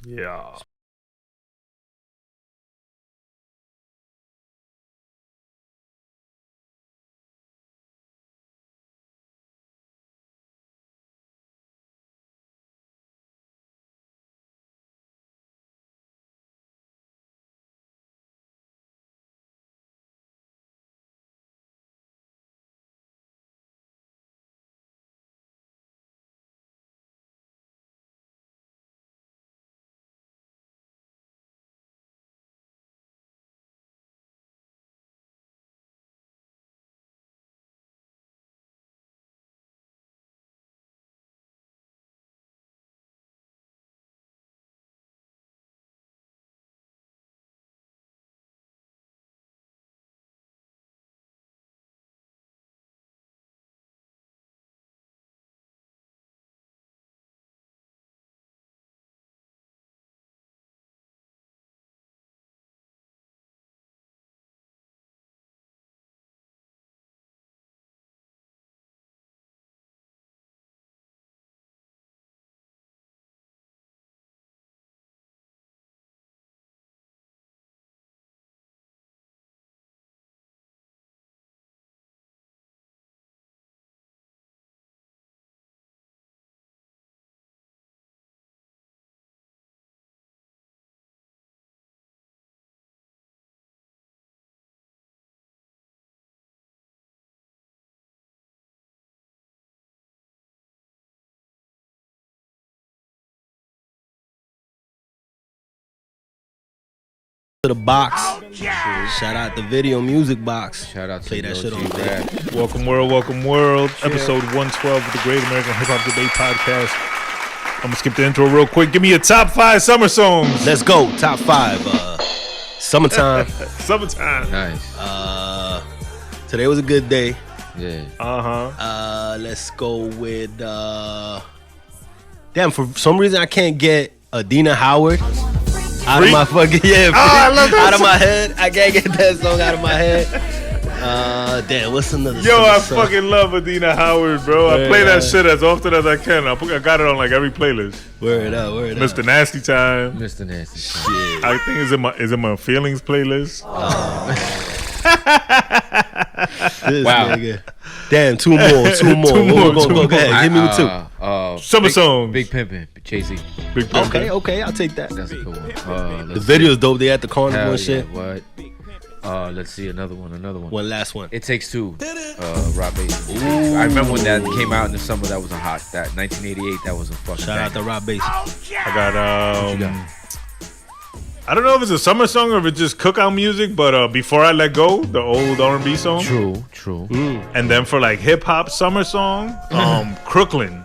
Yeah. To the box. Shout out the video music box. Shout out to Play that shit on rap. Welcome world. Episode 112 of the Great American Hip Hop Debate Podcast. I'm gonna skip the intro real quick. Give me your top 5 summer songs. Let's go. Top 5. Summertime. Summertime. Nice. Today was a good day. Yeah. Let's go with damn, for some reason I can't get Adina Howard out of my fucking I love that out of my head. I can't get that song out of my head. Damn, what's another Yo, summer I song? fucking love Adina Howard, bro. I play that shit as often as I can. I got it on like every playlist. Word up. Mr. Nasty Time. Mr. Nasty. Shit. I think is in my feelings playlist. This Wow. nigga. Damn, two more. Go ahead. Hit me with two. Summer songs. Big Pimpin', Chasey. Big Pimpin'. Okay, I'll take that. That's a good one. The video's dope. They at the carnival Hell and shit. yeah, what? Let's see, another one. One last one. It Takes Two. Rob Bass. I remember when that came out in the summer. That was a hot. That 1988. That was a fucking. Shout out to Rob Bass. I got What you got? I don't know if it's a summer song or if it's just cookout music, but Before I Let Go, the old R&B song. True. And then for like hip hop summer song, Crooklyn,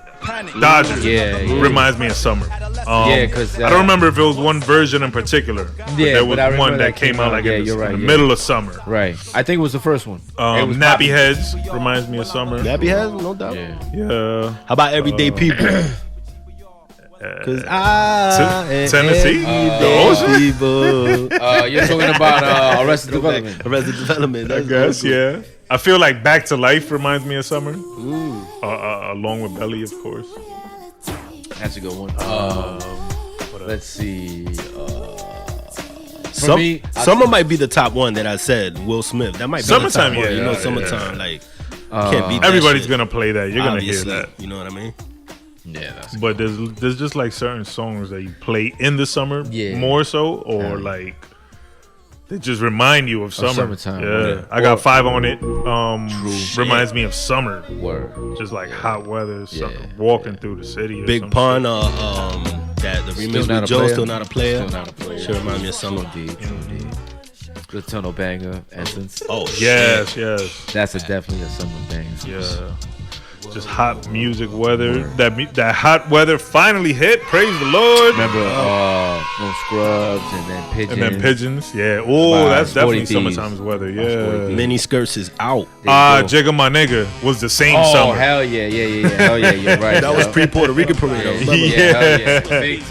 Dodgers. Yeah. Reminds me of summer. Yeah, 'cause, I don't remember if it was one version in particular. But Yeah, there but was I remember one that came out like yeah, in you're the right, yeah. middle of summer. Right. I think it was the first one. It was Nappy popping. Heads reminds me of summer. Nappy Heads, no doubt. Yeah. Yeah. How about Everyday People? Cause I Tennessee? everyday Ocean? people. You're talking about Arrested Development. Arrested Development. I guess, yeah. I feel like Back to Life reminds me of summer. Along with Belly, of course. That's a good one. Let's see. Summer might be the top one that I said. Will Smith. That might be Summertime, the top one. yeah, You know, yeah, summertime. Like, can't beat that Everybody's shit, gonna play that. You're gonna obviously. hear that. You know what I mean? Yeah, that's But there's just like certain songs that you play in the summer Yeah. more so, or like they just remind you of summer. summertime, Yeah, yeah. I got 5 on it. Reminds me of summer, word. just like hot weather, summer, Yeah. walking through the city. Or Big some Pun. shit. That the Still remix Not with a Joe. Player. Still not a player. Still Not a Player. Should remind me of summer. True indeed. The Tunnel Banger, Essence. Oh Yes, shit. yes, That's definitely a summer banger. yeah. Just hot music weather. That hot weather finally hit. Praise the Lord. Remember, no Scrubs and then Pigeons. And then Pigeons. Yeah. Oh, Wow, that's definitely 40 Thieves. summertime's weather. Sporty Yeah. Thieves. Mini Skirts is out. Jigga My Nigga was the same Oh, summer. hell yeah. Hell yeah, you're right. That was pre Puerto Rican parade. I remember. Yeah, hell yeah. Big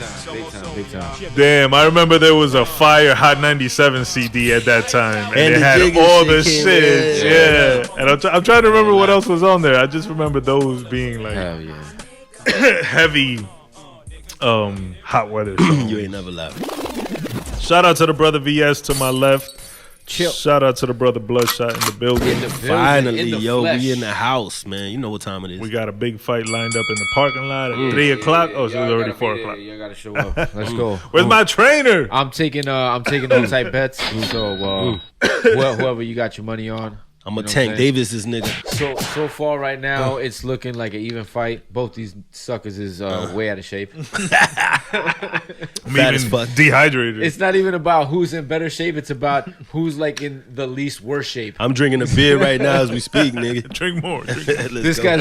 time. Damn, I remember there was a fire Hot 97 CD at that time, and And it the had Jigga all shit the came shit. in. Yeah, and I'm trying to remember what else was on there. I just remember those being like Hell yeah. heavy hot weather. songs. You ain't never laughed. Shout out to the brother VS to my left. Chill. Shout out to the brother Bloodshot in the building. Finally, yo, we in the house, man. You know what time it is. We got a big fight lined up in the parking lot at 3 o'clock. Oh, so it's already 4 o'clock. You gotta show up. Let's go. Where's my trainer? I'm taking all type bets. So whoever you got your money on. I'm a Tank Davis, this nigga. So far right now, it's looking like an even fight. Both these suckers is way out of shape. I'm even dehydrated. It's not even about who's in better shape. It's about who's like in the least worst shape. I'm drinking a beer right now as we speak, nigga. Drink more. This guy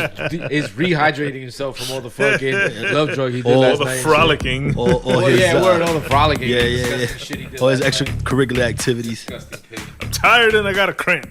is rehydrating himself from all the fucking love drug he did last all night. the frolicking. All his, all the frolicking. Yeah. Shit he did All his last extracurricular activities. I'm tired and I got a cramp.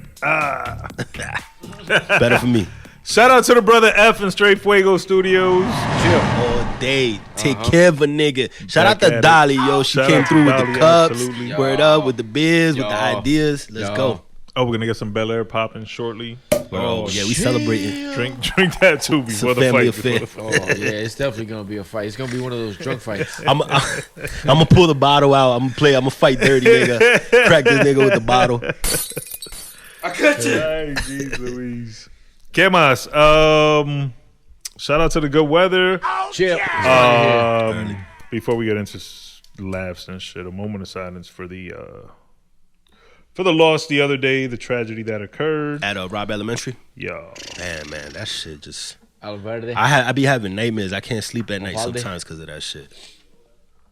Better for me. Shout out to the brother F in Straight Fuego Studios. Chill all day. Take care of a nigga. Shout out to at Dolly, yo. She Shout came out through to with Dolly, the cups. absolutely. Word up with the beers, with the ideas. Let's go. Oh, we're gonna get some Bel Air popping shortly. Oh, yeah, we celebrating. Drink that too before the family fight. affair. Oh yeah, it's definitely gonna be a fight. It's gonna be one of those drunk fights. I'm gonna pull the bottle out. I'm gonna fight dirty, nigga. Crack this nigga with the bottle. I cut you. Ay, geez Louise. ¿Qué más? Shout out to the good weather. Chill. Before we get into laughs and shit, a moment of silence for the loss the other day, the tragedy that occurred At Rob Elementary? Yo. Man, that shit just... Alverde. I be having nightmares. I can't sleep at night Valde. sometimes because of that shit.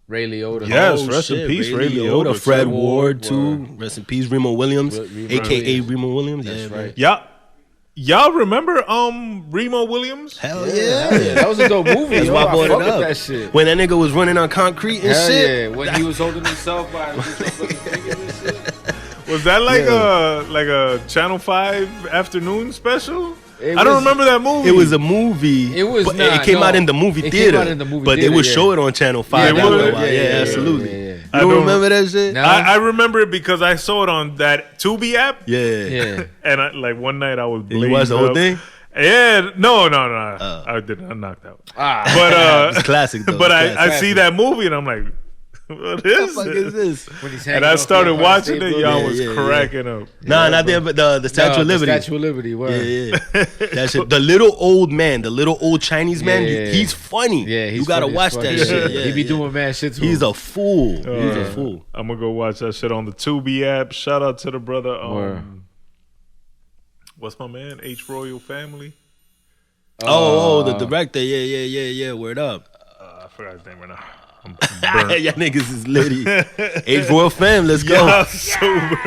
Ray Liotta. Yes, Oh, rest in shit, peace, Ray Liotta. Fred too. Ward, too. Rest in peace, Remo Williams, Remo a.k.a. Williams. Remo Williams. That's Yeah, right. man. Y'all remember Remo Williams? Hell Yeah, yeah. that was a dope movie. That's yo. why I brought fuck it with up. that shit. When that nigga was running on concrete and Hell shit. yeah, when he was holding himself by his fucking fingers and shit. Was that like a Channel 5 afternoon special? It I don't was- remember that movie. It was a movie. It was but not, it came no. out in the movie It theater. came out in the movie but theater, they would yeah. show it on Channel 5. Yeah, after they a would. while. Yeah, absolutely. yeah. You I don't don't- remember that shit? No. I remember it because I saw it on that Tubi app. Yeah. And one night I was Did you watch the whole thing? Yeah, no. I didn't. I knocked out. It's classic though. But It's I classic. see that movie and I'm like, what is What the fuck it? is this? When he's And hanging I off started the watching it. State Y'all Yeah, was yeah, cracking up. Nah, not there, but the Statue of Liberty. The Statue of Liberty. Word. Yeah. That shit. The little old man, the little old Chinese man, Yeah. he's funny. Yeah, he's you gotta funny as watch fuck. that Yeah. shit. Yeah, He be yeah. doing mad shit too. He's a fool. He's a fool. I'm gonna go watch that shit on the Tubi app. Shout out to the brother. Word. What's my man? H Royal Family. The director. Yeah. Word up. I forgot his name right now. I'm burnt. Y'all niggas is litty. H Royal Fam, let's go. Y'all sober.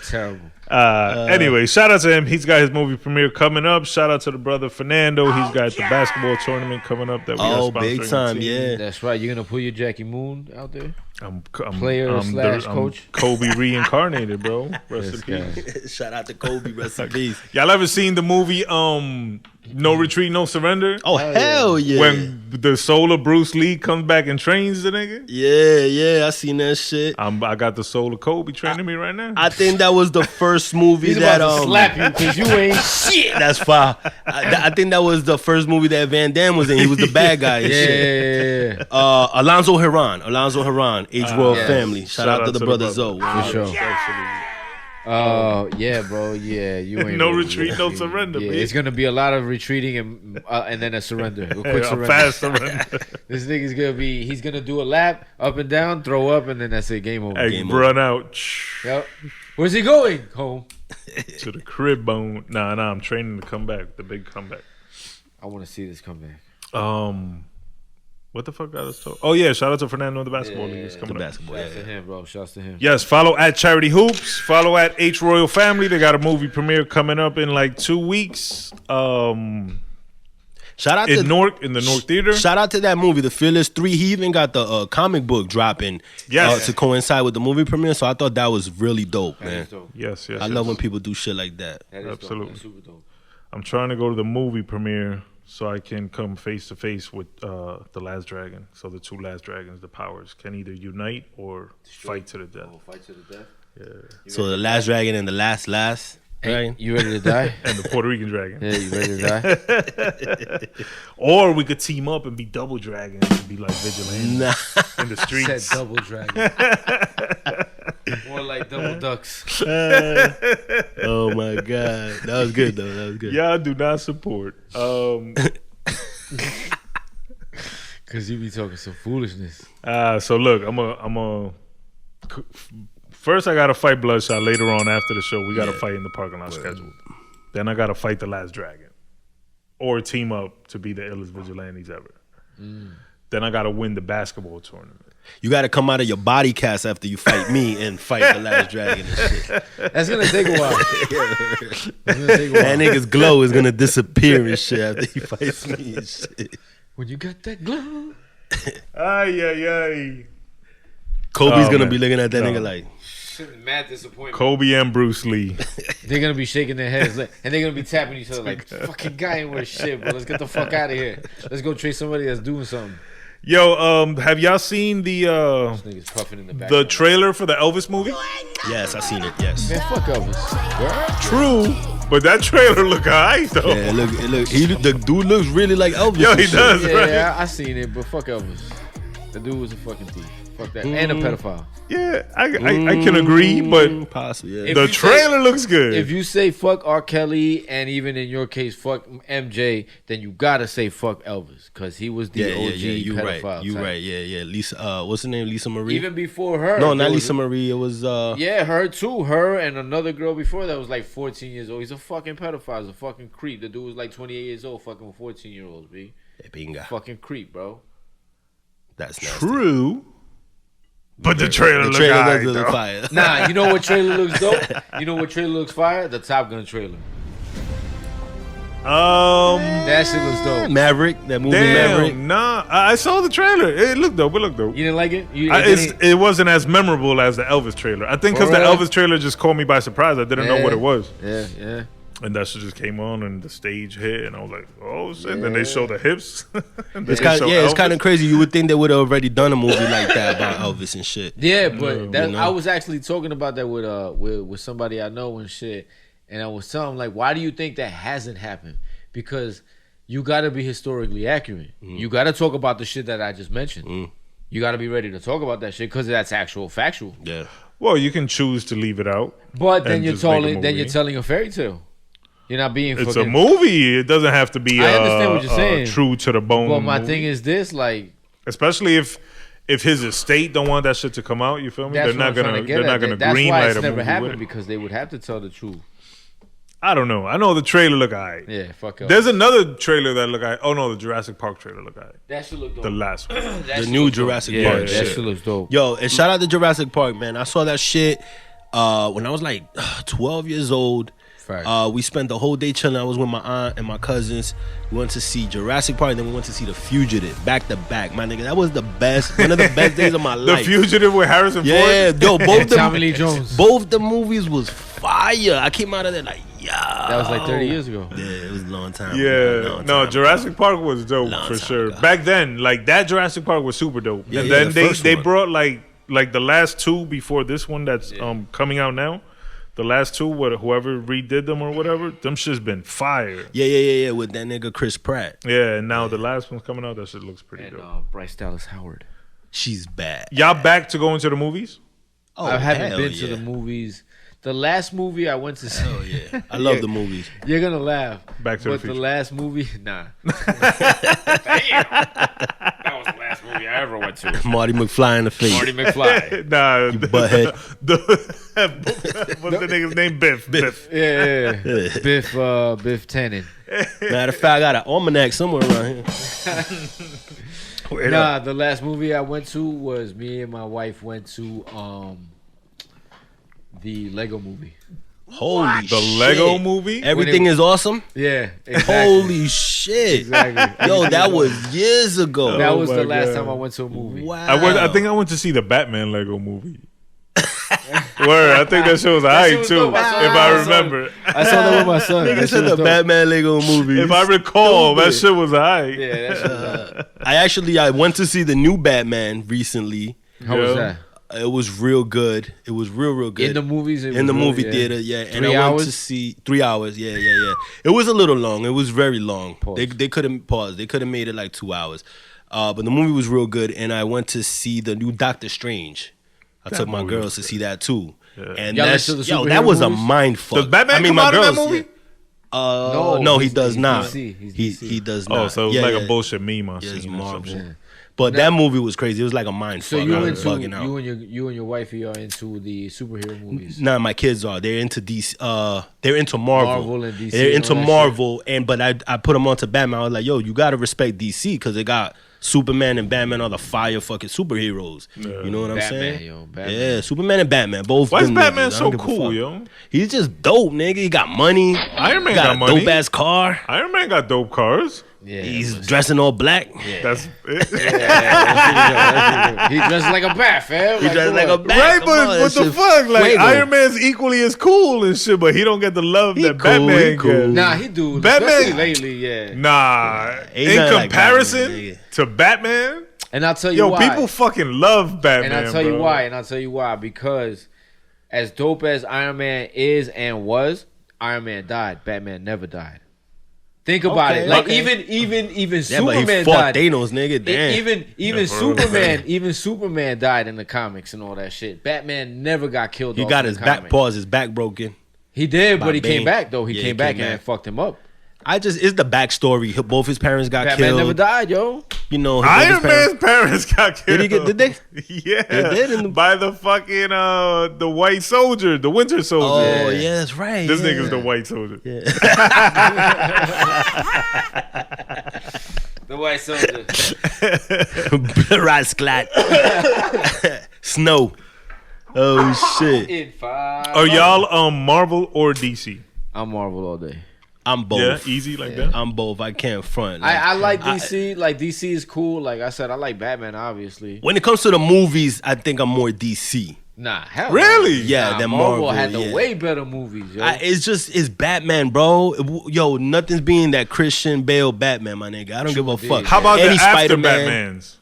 terrible. Anyway, shout out to him. He's got his movie premiere coming up. Shout out to the brother Fernando. He's got the basketball tournament coming up that we are sponsoring. Big time, the team. yeah. That's right. You're gonna pull your Jackie Moon out there. I'm Player slash I'm coach? Kobe reincarnated, bro. Rest in This peace. Shout out to Kobe, rest in peace. Y'all ever seen the movie No Retreat, No Surrender? Oh, hell yeah. When the soul of Bruce Lee comes back and trains the nigga? Yeah, I seen that shit. I got the soul of Kobe training me right now. I think that was the first movie He's that about to slap you because you ain't shit. That's fine. I think that was the first movie that Van Damme was in. He was the bad guy and shit. Yeah. Alonzo Herron, H Royal yes. Family. Shout out to the brother Zoe. For sure. Yeah, bro. Yeah, you ain't No really retreat, no surrender, Yeah, bitch. it's gonna be a lot of retreating and then a surrender, a quick A surrender. fast surrender. This nigga's he's gonna do a lap up and down, throw up, and then that's it. Game over. Hey, run out Yep. Where's he going? Home. to the crib bone. Nah, I'm training to come back. The big comeback. I want to see this comeback. What the fuck got us told? Oh yeah, shout out to Fernando in the basketball league. It's The coming up. basketball. Shouts to Yeah. him, bro. Shouts to him. Yes, follow at Charity Hoops. Follow at H Royal Family. They got a movie premiere coming up in like 2 weeks. Shout out In to Newark, in the Newark Theater. Shout out to that movie, The Fearless 3. He even got the comic book dropping Yes. to coincide with the movie premiere. So I thought that was really dope, That man. is dope. Yes. I love when people do shit like that. That is Absolutely. Dope. That's super dope. I'm trying to go to the movie premiere so I can come face to face with the Last Dragon. So the two Last Dragons, the powers, can either unite or fight to the death. Oh, fight to the death. Yeah. So the Last Dragon and the Last. Dragon. You ready to die? and the Puerto Rican dragon. Yeah, you ready to die? Or we could team up and be double dragons and be like vigilantes in the Said streets. double dragon. More like double ducks. Oh my god, that was good though. That was good. Y'all do not support. Cause you be talking some foolishness. So look, I'm a. First, I gotta fight Bludshot. Later on, after the show, we gotta fight in the parking lot scheduled. Then I gotta fight the last dragon, or team up to be the illest vigilantes ever. Then I gotta win the basketball tournament. You got to come out of your body cast after you fight me and fight the last dragon and shit. That's gonna take a while. That nigga's glow is gonna disappear and shit after he fights me and shit. When you got that glow. Ay. Kobe's Oh, gonna man. be looking at that No. nigga like, Mad disappointment. Kobe and Bruce Lee. They're gonna be shaking their heads and they're gonna be tapping each other like, fucking guy ain't worth shit, bro. Let's get the fuck out of here. Let's go chase somebody that's doing something. Yo, have y'all seen the Niggas puffing in the back. trailer for the Elvis movie? yes, I seen it. Yes. Man, fuck Elvis. True, but that trailer look alright though. Yeah, the dude looks really like Elvis. Yo, and he shit. does, right? Yeah, I seen it, but fuck Elvis. The dude was a fucking thief. Fuck that. And a pedophile. Yeah, I can agree, but Possibly, yeah. If the you trailer looks good. If you say fuck R. Kelly, and even in your case, fuck MJ, then you gotta say fuck Elvis, because he was the OG You pedophile. right. You type. right. Yeah. Lisa, what's her name? Lisa Marie. Even before her. no, there not was Lisa Marie. It was Yeah, her too. Her and another girl before that was like 14 years old. He's a fucking pedophile. He's a fucking creep. The dude was like 28 years old, fucking with 14-year-olds, B. Binga. Fucking creep, bro. That's nasty. True, but the trailer look does alright look though. fire. Nah, you know what trailer looks dope? You know what trailer looks fire? The Top Gun trailer. That shit looks dope. Maverick, that movie Maverick. Damn, nah, I saw the trailer. It looked dope. You didn't like it? It wasn't as memorable as the Elvis trailer. I think because the Elvis trailer just caught me by surprise. I didn't know what it was. Yeah. And that shit just came on and the stage hit and I was like, oh shit. And then they show the hips. And then It's they kind show of, it's Elvis. kind of crazy. You would think they would have already done a movie like that about Elvis and shit. Yeah, but that, you know? I was actually talking about that with somebody I know and shit, and I was telling him like, why do you think that hasn't happened? Because you got to be historically accurate. You got to talk about the shit that I just mentioned. You got to be ready to talk about that shit because that's actual factual. Yeah. Well, you can choose to leave it out. But then and you're just make a telling then you're movie. telling a fairy tale. You're not being It's fucking. a movie. It doesn't have to be I understand what you're saying. true to the bone. But my movie. thing is this, like, Especially if his estate don't want that shit to come out, you feel me? that's They're not what I'm trying gonna to get at. green That's why light it's a never movie happened, with it. because they would have to tell the truth. I don't know. I know the trailer look alright. Yeah, fuck up. There's another trailer that look alright. Oh no, the Jurassic Park trailer look alright. That should look dope. The last one. The new Jurassic Yeah, Park that shit. shit looks dope. Yo, and shout out to Jurassic Park, man. I saw that shit when I was like 12 years old. Facts. We spent the whole day chilling. I was with my aunt and my cousins. We went to see Jurassic Park, and then we went to see The Fugitive back to back. My nigga, that was the best, one of the best days of my The life. Fugitive with Harrison Yeah, Ford. yo, both Tommy Lee Jones. both the movies was fire. I came out of there like, yeah. That was like 30 years ago. Yeah, it was a long time. Yeah, Long no, time. Jurassic Park was dope Long for time sure. ago. Back then, like that Jurassic Park was super dope. Yeah, and yeah, then the first they one. brought like the last two before this one that's coming out now. The last two, whoever redid them or whatever, them shit's been fire. Yeah, with that nigga Chris Pratt. Yeah, and now the last one's coming out. That shit looks pretty And dope. Bryce Dallas Howard. She's bad. Y'all back to going to the movies? Oh, I haven't hell been yeah. to the movies. The last movie I went to see. Oh yeah, I love the movies. You're gonna laugh. Back to the but Future. the last movie, nah. That was the last movie I ever went to. Marty McFly in the face. Marty McFly. Nah, butthead. What's the nigga's name? Biff. Yeah. Biff Tannen. Matter of fact, I got an almanac somewhere around here. Word Nah, up. the last movie I went to was me and my wife went to the Lego movie. Holy The shit. Lego movie? Everything is awesome. Yeah, exactly. Holy shit. Exactly. Yo, that was years ago. That Oh was my the last God. time I went to a movie. Wow. I think I went to see the Batman Lego movie. Word, I think that shit was alright was too, dope. if I saw I that. remember. I saw that with my son. Nigga That said shit was the dope. Batman Lego movie. If I recall, that Stupid. shit was alright. Yeah, that shit was I went to see the new Batman recently. How was Yeah. that? It was real good. It was real good. In the movies? In the movie theater, yeah. And I went to see 3 hours. Yeah. It was a little long. It was very long. They couldn't pause. They could have made it like 2 hours. But the movie was real good. And I went to see the new Doctor Strange. I took my girls to see that too. Yeah. And that was a mind fuck. Does Batman come out of that movie? No, he does not. He does not. Oh, so it was like a bullshit meme on it's scene Marvel. But that movie was crazy. It was like a mind fuck. So you and your wifey are into the superhero movies? Nah, my kids are. They're into DC. They're into Marvel. Marvel and DC. They're into Marvel, but I put them onto Batman. I was like, yo, you gotta respect DC because they got Superman and Batman are the fire fucking superheroes. Yeah. You know what I'm saying? Batman. Yeah, Superman and Batman both. Why is Batman so cool, yo? He's just dope, nigga. He got money. Iron Man got money. Dope ass car. Iron Man got dope cars. Yeah, he's dressing all black. Yeah. That's it. He dressed like a bat, fam. He dressed like a bat. Right, but what the fuck? Like, Iron Man's equally as cool and shit, but he don't get the love that Batman gets. Nah, he do. Batman especially lately, yeah. Nah, in comparison to Batman. And I'll tell you why. Yo, people fucking love Batman. And I'll tell you why. Because as dope as Iron Man is and was, Iron Man died. Batman never died. Think about it. Like even Superman but he fought died. Thanos, nigga. Damn. Even Superman died in the comics and all that shit. Batman never got killed. He got his back broken. He did, but he came back though. He came back and fucked him up. It's the backstory. Both his parents got killed. Batman never died, yo. You know, Iron Man's parents got killed. Did they? Yeah, they did by the fucking the White Soldier, the Winter Soldier. Oh yeah, that's right. This nigga's the White Soldier. Yeah. The White Soldier. Rasclat. Snow. Oh shit. Are y'all Marvel or DC? I'm Marvel all day. I'm both. Yeah, easy like that. I'm both. I can't front. I like DC. Like DC is cool. Like I said, I like Batman. Obviously. When it comes to the movies, I think I'm more DC. Nah, hell. Really? No. Yeah, nah, Marvel had the way better movies. Yo. It's Batman, bro. Yo, nothing's being that Christian Bale Batman, my nigga. I don't give a fuck. How about any the after Spider-Man? Batmans?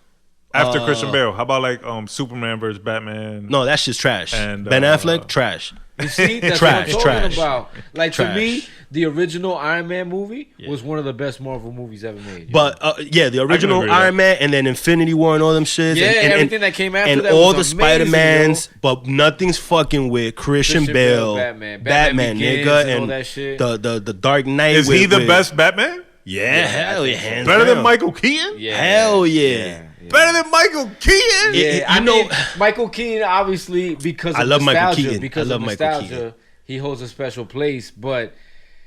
After Christian Bale, how about like Superman versus Batman? No, that's just trash. And Ben Affleck, trash. You see, that's trash, what I'm talking trash. about. Like trash. To me, the original Iron Man movie was one of the best Marvel movies ever made. But the original Iron Man and then Infinity War and all them shits. Yeah, and everything that came after and that all was the amazing, Spider-Mans, but nothing's fucking with Christian Bale, Batman nigga, and all and that shit. The Dark Knight. Is he the best Batman? Yeah, hell yeah, hands better down. than Michael Keaton? Yeah. Hell yeah. Better than Michael Keaton? Yeah, I know Michael Keaton obviously because of nostalgia. Because of nostalgia, he holds a special place. But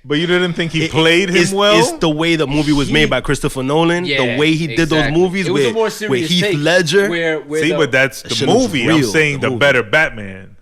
you didn't think he played him well? It's the way the movie was made by Christopher Nolan. The way he did those movies with Heath Ledger. But that's the movie. I'm saying the better Batman.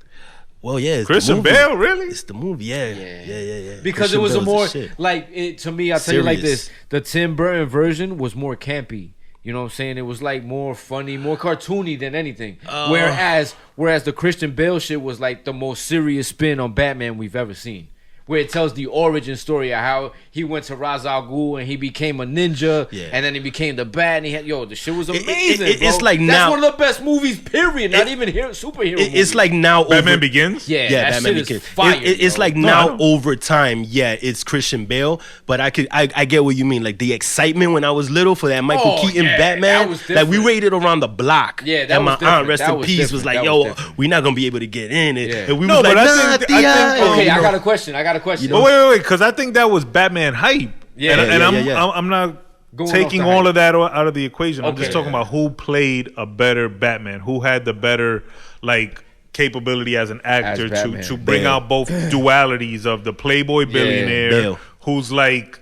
Well, yeah, it's Christian Bale, really? It's the movie, yeah. Because Christian it was Bale's a more shit. to me. I'll tell you like this: the Tim Burton version was more campy. You know what I'm saying? It was like more funny, more cartoony than anything. Whereas the Christian Bale shit was like the most serious spin on Batman we've ever seen. Where it tells the origin story of how he went to Ra's al Ghul and he became a ninja, and then he became the Bat, and he had the shit was amazing. Bro. It's like that's now one of the best movies. Period. Not even superhero. It's like now Batman Begins. Yeah, that Batman shit Begins. Is fire, it's like now over time. Yeah, it's Christian Bale, but I get what you mean. Like the excitement when I was little for that Michael Keaton Batman. Like we waited around the block. Yeah, that and was my aunt, rest in peace, was like, "Yo, we're not gonna be able to get in it." And we was like, "Nah, okay, I got a question. Wait, because I think that was Batman hype. I'm not taking all of that out of the equation. I'm just talking about who played a better Batman, who had the better like capability as an actor to bring out both dualities of the playboy billionaire who's like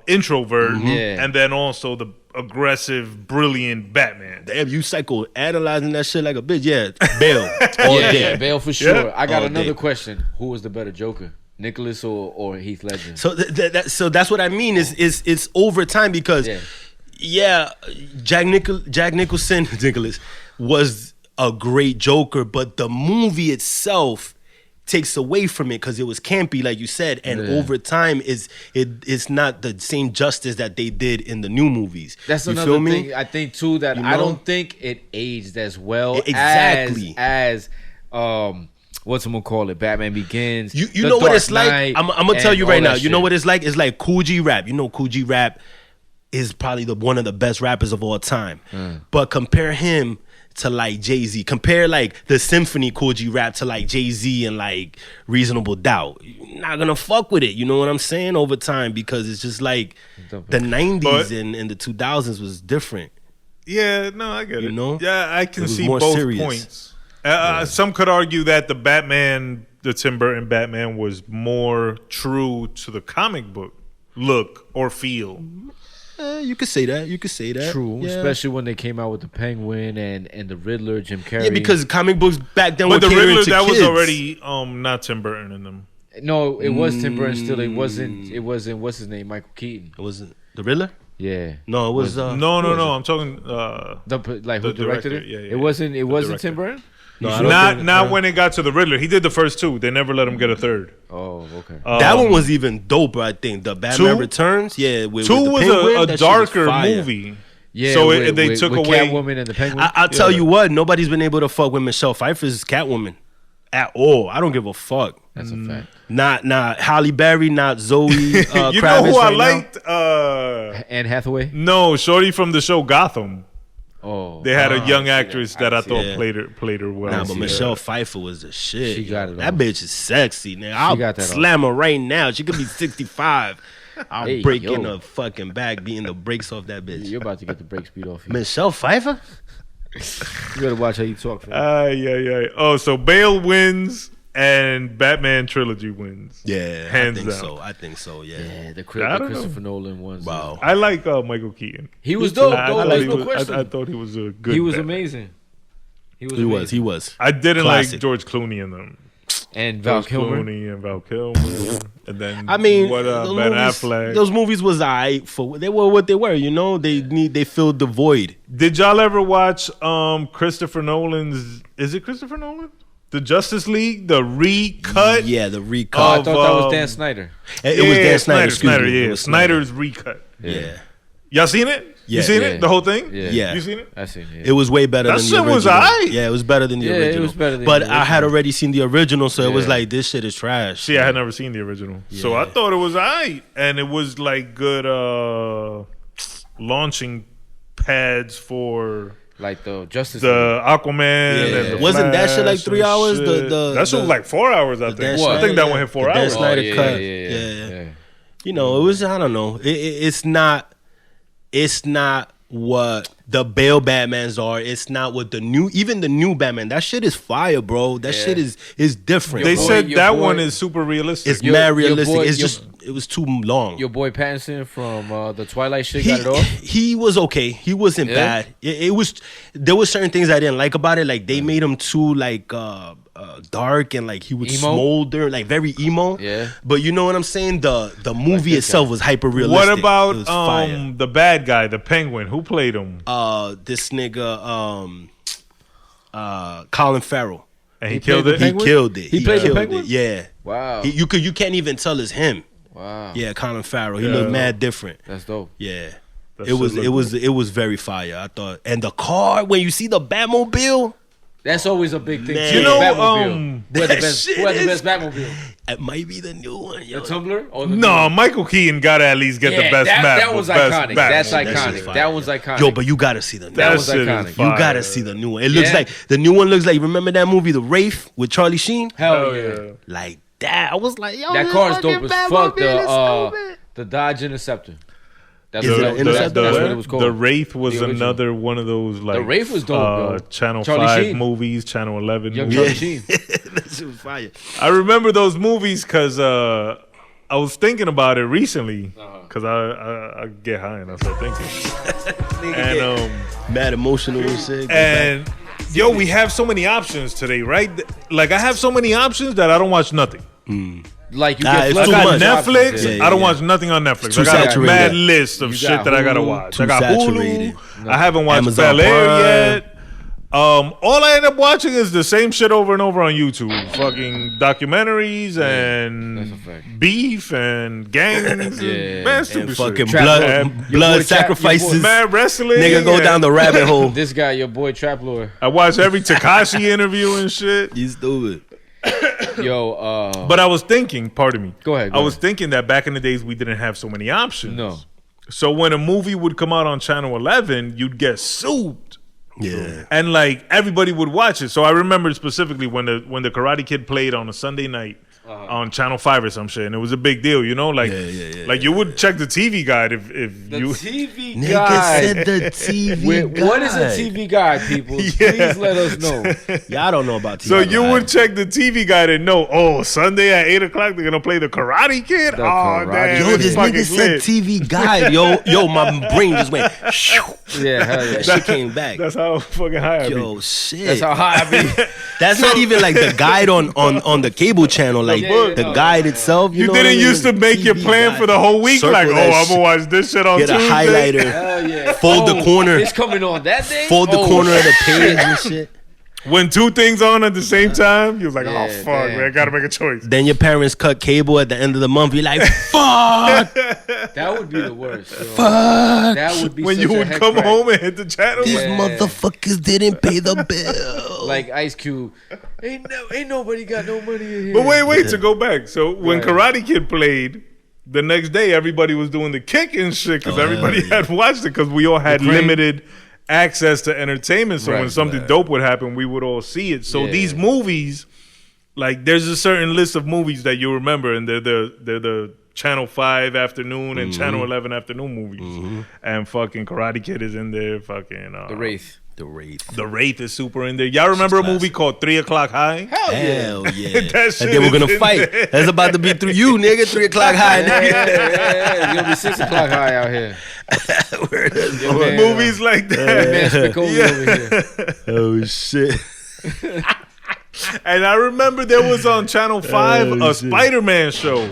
introvert and then also the aggressive, brilliant Batman. Damn, you psychoanalyzing that shit like a bitch. Yeah, Bale. All day. Yeah, Bale for sure. I got another question. Who was the better Joker? Nicholas or Heath Ledger? So so that's what I mean is it's over time because Jack Nicholson Nicholas was a great Joker, but the movie itself takes away from it because it was campy, like you said, and over time it's not the same justice that they did in the new movies. That's another thing I think too, that I don't think it aged as well as what's I'm gonna call it, Batman Begins. You know what it's like? I'm gonna tell you right now. You know what it's like? It's like Kool G Rap. You know, Kool G Rap is probably one of the best rappers of all time. But compare him to like Jay-Z. Compare like the symphony Kool G Rap to like Jay-Z and like Reasonable Doubt. You're not gonna fuck with it. You know what I'm saying? Over time, because it's just like the 90s and the 2000s was different. Yeah, no, I get it. You know? Yeah, I can see both points. Some could argue that the Tim Burton Batman was more true to the comic book look or feel. You could say that. True, especially when they came out with the Penguin and the Riddler, Jim Carrey. Yeah, because comic books back then were the catering Riddler to that kids. was already not Tim Burton in them. No, it was Tim Burton still. It wasn't. What's his name? Michael Keaton. It wasn't the Riddler. Yeah. No, it was. No. I'm talking. Who directed it? Yeah. It wasn't Tim Burton. No, not when it got to the Riddler. He did the first two. They never let him get a third. Oh, okay. That one was even doper, I think. The Batman Returns. Yeah, with two the was Penguin, a darker movie. Yeah, so they took away Catwoman and the Penguin. I'll tell you what, nobody's been able to fuck with Michelle Pfeiffer's Catwoman at all. I don't give a fuck. That's a fact. Not Halle Berry, not Zoe. You Kravitz know who I right liked? Anne Hathaway. No, shorty from the show Gotham. Oh, they had a young actress that I thought that. played her well. Nah, but Michelle Pfeiffer was the shit. She got it. That bitch is sexy. Now I'll slam her right now. She could be 65. I'll break in her fucking back, beating the brakes off that bitch. You're about to get the brake speed off you. Michelle Pfeiffer? You gotta watch how you talk. Yeah. Oh, so Bale wins and Batman trilogy wins. Yeah, hands down. So. I think so. Yeah. Yeah, the Christopher Nolan ones. Wow. I like Michael Keaton. He was dope. I thought he was a good. He was Batman. amazing. He was. I didn't like George Clooney in them. And Val Kilmer. And then I mean, Ben Affleck. Those movies was alright for they were what they were. You know, they filled the void. Did y'all ever watch Christopher Nolan's? Is it Christopher Nolan? The Justice League, the recut. Yeah, the recut. I thought that was Dan Snyder. It was Dan Snyder. Snyder's recut. Yeah. Y'all seen it? Yeah. You seen it? The whole thing? Yeah. You seen it? I seen it. It was way better than the original. That shit was alright. Yeah, it was better than the original. It was better than but the original. I had already seen the original, so it was like, this shit is trash. See, I had never seen the original. Yeah. So I thought it was alright. And it was like good launching pads for like the Justice League. Aquaman and the wasn't that shit like 3 hours? That shit was like 4 hours, I think. I think that one hit 4 hours. Snyder cut. Yeah. You know, it was, I don't know. It's not what the Bale Batmans are. It's not what the new Batman. That shit is fire, bro. That shit is different. They said that one is super realistic. It's mad realistic. It was too long. Your boy Pattinson from the Twilight shit got it off. He was okay. He wasn't bad. It was. There were certain things I didn't like about it. Like they made him too like dark and like he would smolder, like very emo. Yeah. But you know what I'm saying? The movie itself was hyper realistic. What about the bad guy, the Penguin? Who played him? This nigga Colin Farrell. And he killed it? He killed it. He played the Penguin? Yeah. Wow. You can't even tell it's him. Wow. Yeah, Colin Farrell. He looked mad different. That's dope. Yeah. It was very fire, I thought. And the car, when you see the Batmobile, that's always a big thing. Man. You know, who had the best Batmobile? It might be the new one. Yo. The Tumbler? Or no, Michael Keaton gotta at least get the best Batmobile. That was iconic. That's iconic. That one's iconic. Yo, but you gotta see the new one. That was iconic. You gotta see the new one. It looks like the new one looks like, remember that movie, The Wraith with Charlie Sheen? Hell yeah. Like that. I was like, yo, that car's dope as fuck. The Dodge Interceptor. That's what it was called. The Wraith was another one of those like. The Wraith was dope. Channel Charlie 5 Sheen. movies, Channel 11 Young movies. Charlie Sheen. That shit was fire. I remember those movies because I was thinking about it recently because I get high and I start thinking. And mad emotional and shit. And yo, we have so many options today, right? Like I have so many options that I don't watch nothing. Like you get I got Netflix. Options, I don't watch nothing on Netflix. I got a mad list of shit that I gotta watch. I got Hulu. I haven't watched Bel Air yet. All I end up watching is the same shit over and over on YouTube. Fucking documentaries and beef and gangs. Man, stupid and fucking shit. blood sacrifices. Mad wrestling. Nigga go down the rabbit hole. This guy, your boy Trap Lord. I watch every Tekashi interview and shit. You stupid. Yo, but I was thinking, pardon me. Go ahead. I was thinking that back in the days we didn't have so many options. No. So when a movie would come out on Channel 11, you'd get sued. Yeah. And like everybody would watch it. So I remember specifically when the Karate Kid played on a Sunday night on Channel 5 or some shit, and it was a big deal, you know? Like, you would check the TV guide if the you TV Nigga guide. said the TV guide. What is a TV guide, people? Please let us know. Y'all don't know about TV So guide. you would check the TV guide and know, Sunday at 8 o'clock they're gonna play the Karate Kid. Damn, Yo, this nigga said TV guide. Yo, my brain just went. Yeah, hell yeah. Shit came back. That's how fucking high I be. Yo, shit. That's how high I be. That's not even like the guide on the cable channel. Like the guide itself. You know didn't used to make your plan guide. for the whole week. Circle Like, that I'm gonna watch this shit on Get Tuesday. a highlighter. Hell yeah. Fold the corner. It's coming on that day? Fold the corner of the page and shit. When two things on at the same time, you was like, Yeah, oh fuck, damn. man, gotta make a choice. Then your parents cut cable at the end of the month. You're like, fuck. That would be the worst. Yo. Fuck. That would be When such you a would head come crack. home and hit the channel. These Yeah. motherfuckers didn't pay the bill. Like Ice Cube. Ain't nobody got no money in here. But wait, to go back. So when Right. Karate Kid played, the next day everybody was doing the kick and shit because everybody had watched it because we all had limited access to entertainment. So when something dope would happen, we would all see it. So these movies, like there's a certain list of movies that you remember, and they're the Channel 5 afternoon and Channel 11 afternoon movies. And fucking Karate Kid is in there. Fucking The Wraith. The Wraith. The Wraith is super in there. Y'all remember a movie called 3 O'Clock High? Hell yeah. That shit And then we're is gonna in fight. there. That's about to be through you, nigga. 3 o'clock high, nigga. Yeah. It's gonna be 6 o'clock high out here. Man, Movies like that. Man, Spicoli over here. Oh shit. And I remember there was on Channel 5 a Spider-Man show.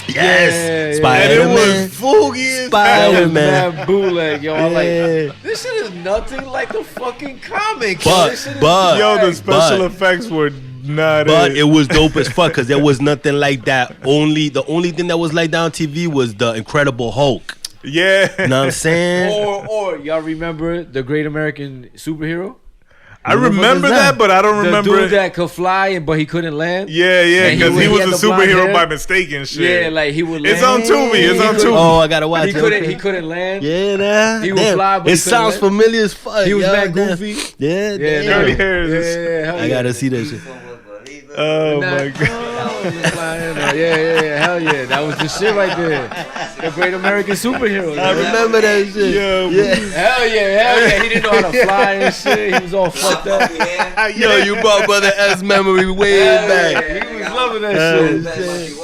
Yes. Yeah, And it Spider-Man. was Foogie as Spider-Man. Mad bootleg, yo. I'm like, Yeah. this shit is nothing like the fucking comic. But- This shit is but- Yo, the drag. special But- effects were not But it. it was dope as fuck because there was nothing like that. The only thing that was like that on TV was the Incredible Hulk. Yeah. You know what I'm saying? Or y'all remember the Great American Superhero? I remember that, but I don't remember the dude it. that could fly but he couldn't land. Yeah, And because he he was had a the blonde superhero hair. by mistake and shit. Yeah, like he would. It's land. on Tubi. It's on Tubi. Oh, I gotta watch He it. couldn't. Okay. He couldn't land. Yeah, nah. He would Damn. fly, but it he couldn't sounds land. familiar as fuck. He was yo, mad damn. goofy. Yeah, Yeah, damn. Dirty hairs. Yeah, hell I yeah. gotta see that shit. Oh Nah, my god. Yeah. Hell yeah. That was the shit right there. The Great American Superhero. I remember that shit. Yeah. Hell yeah. He didn't know how to fly and shit. He was all fucked up. Yo, you brought Brother S memory way back. Yeah, he was loving that shit.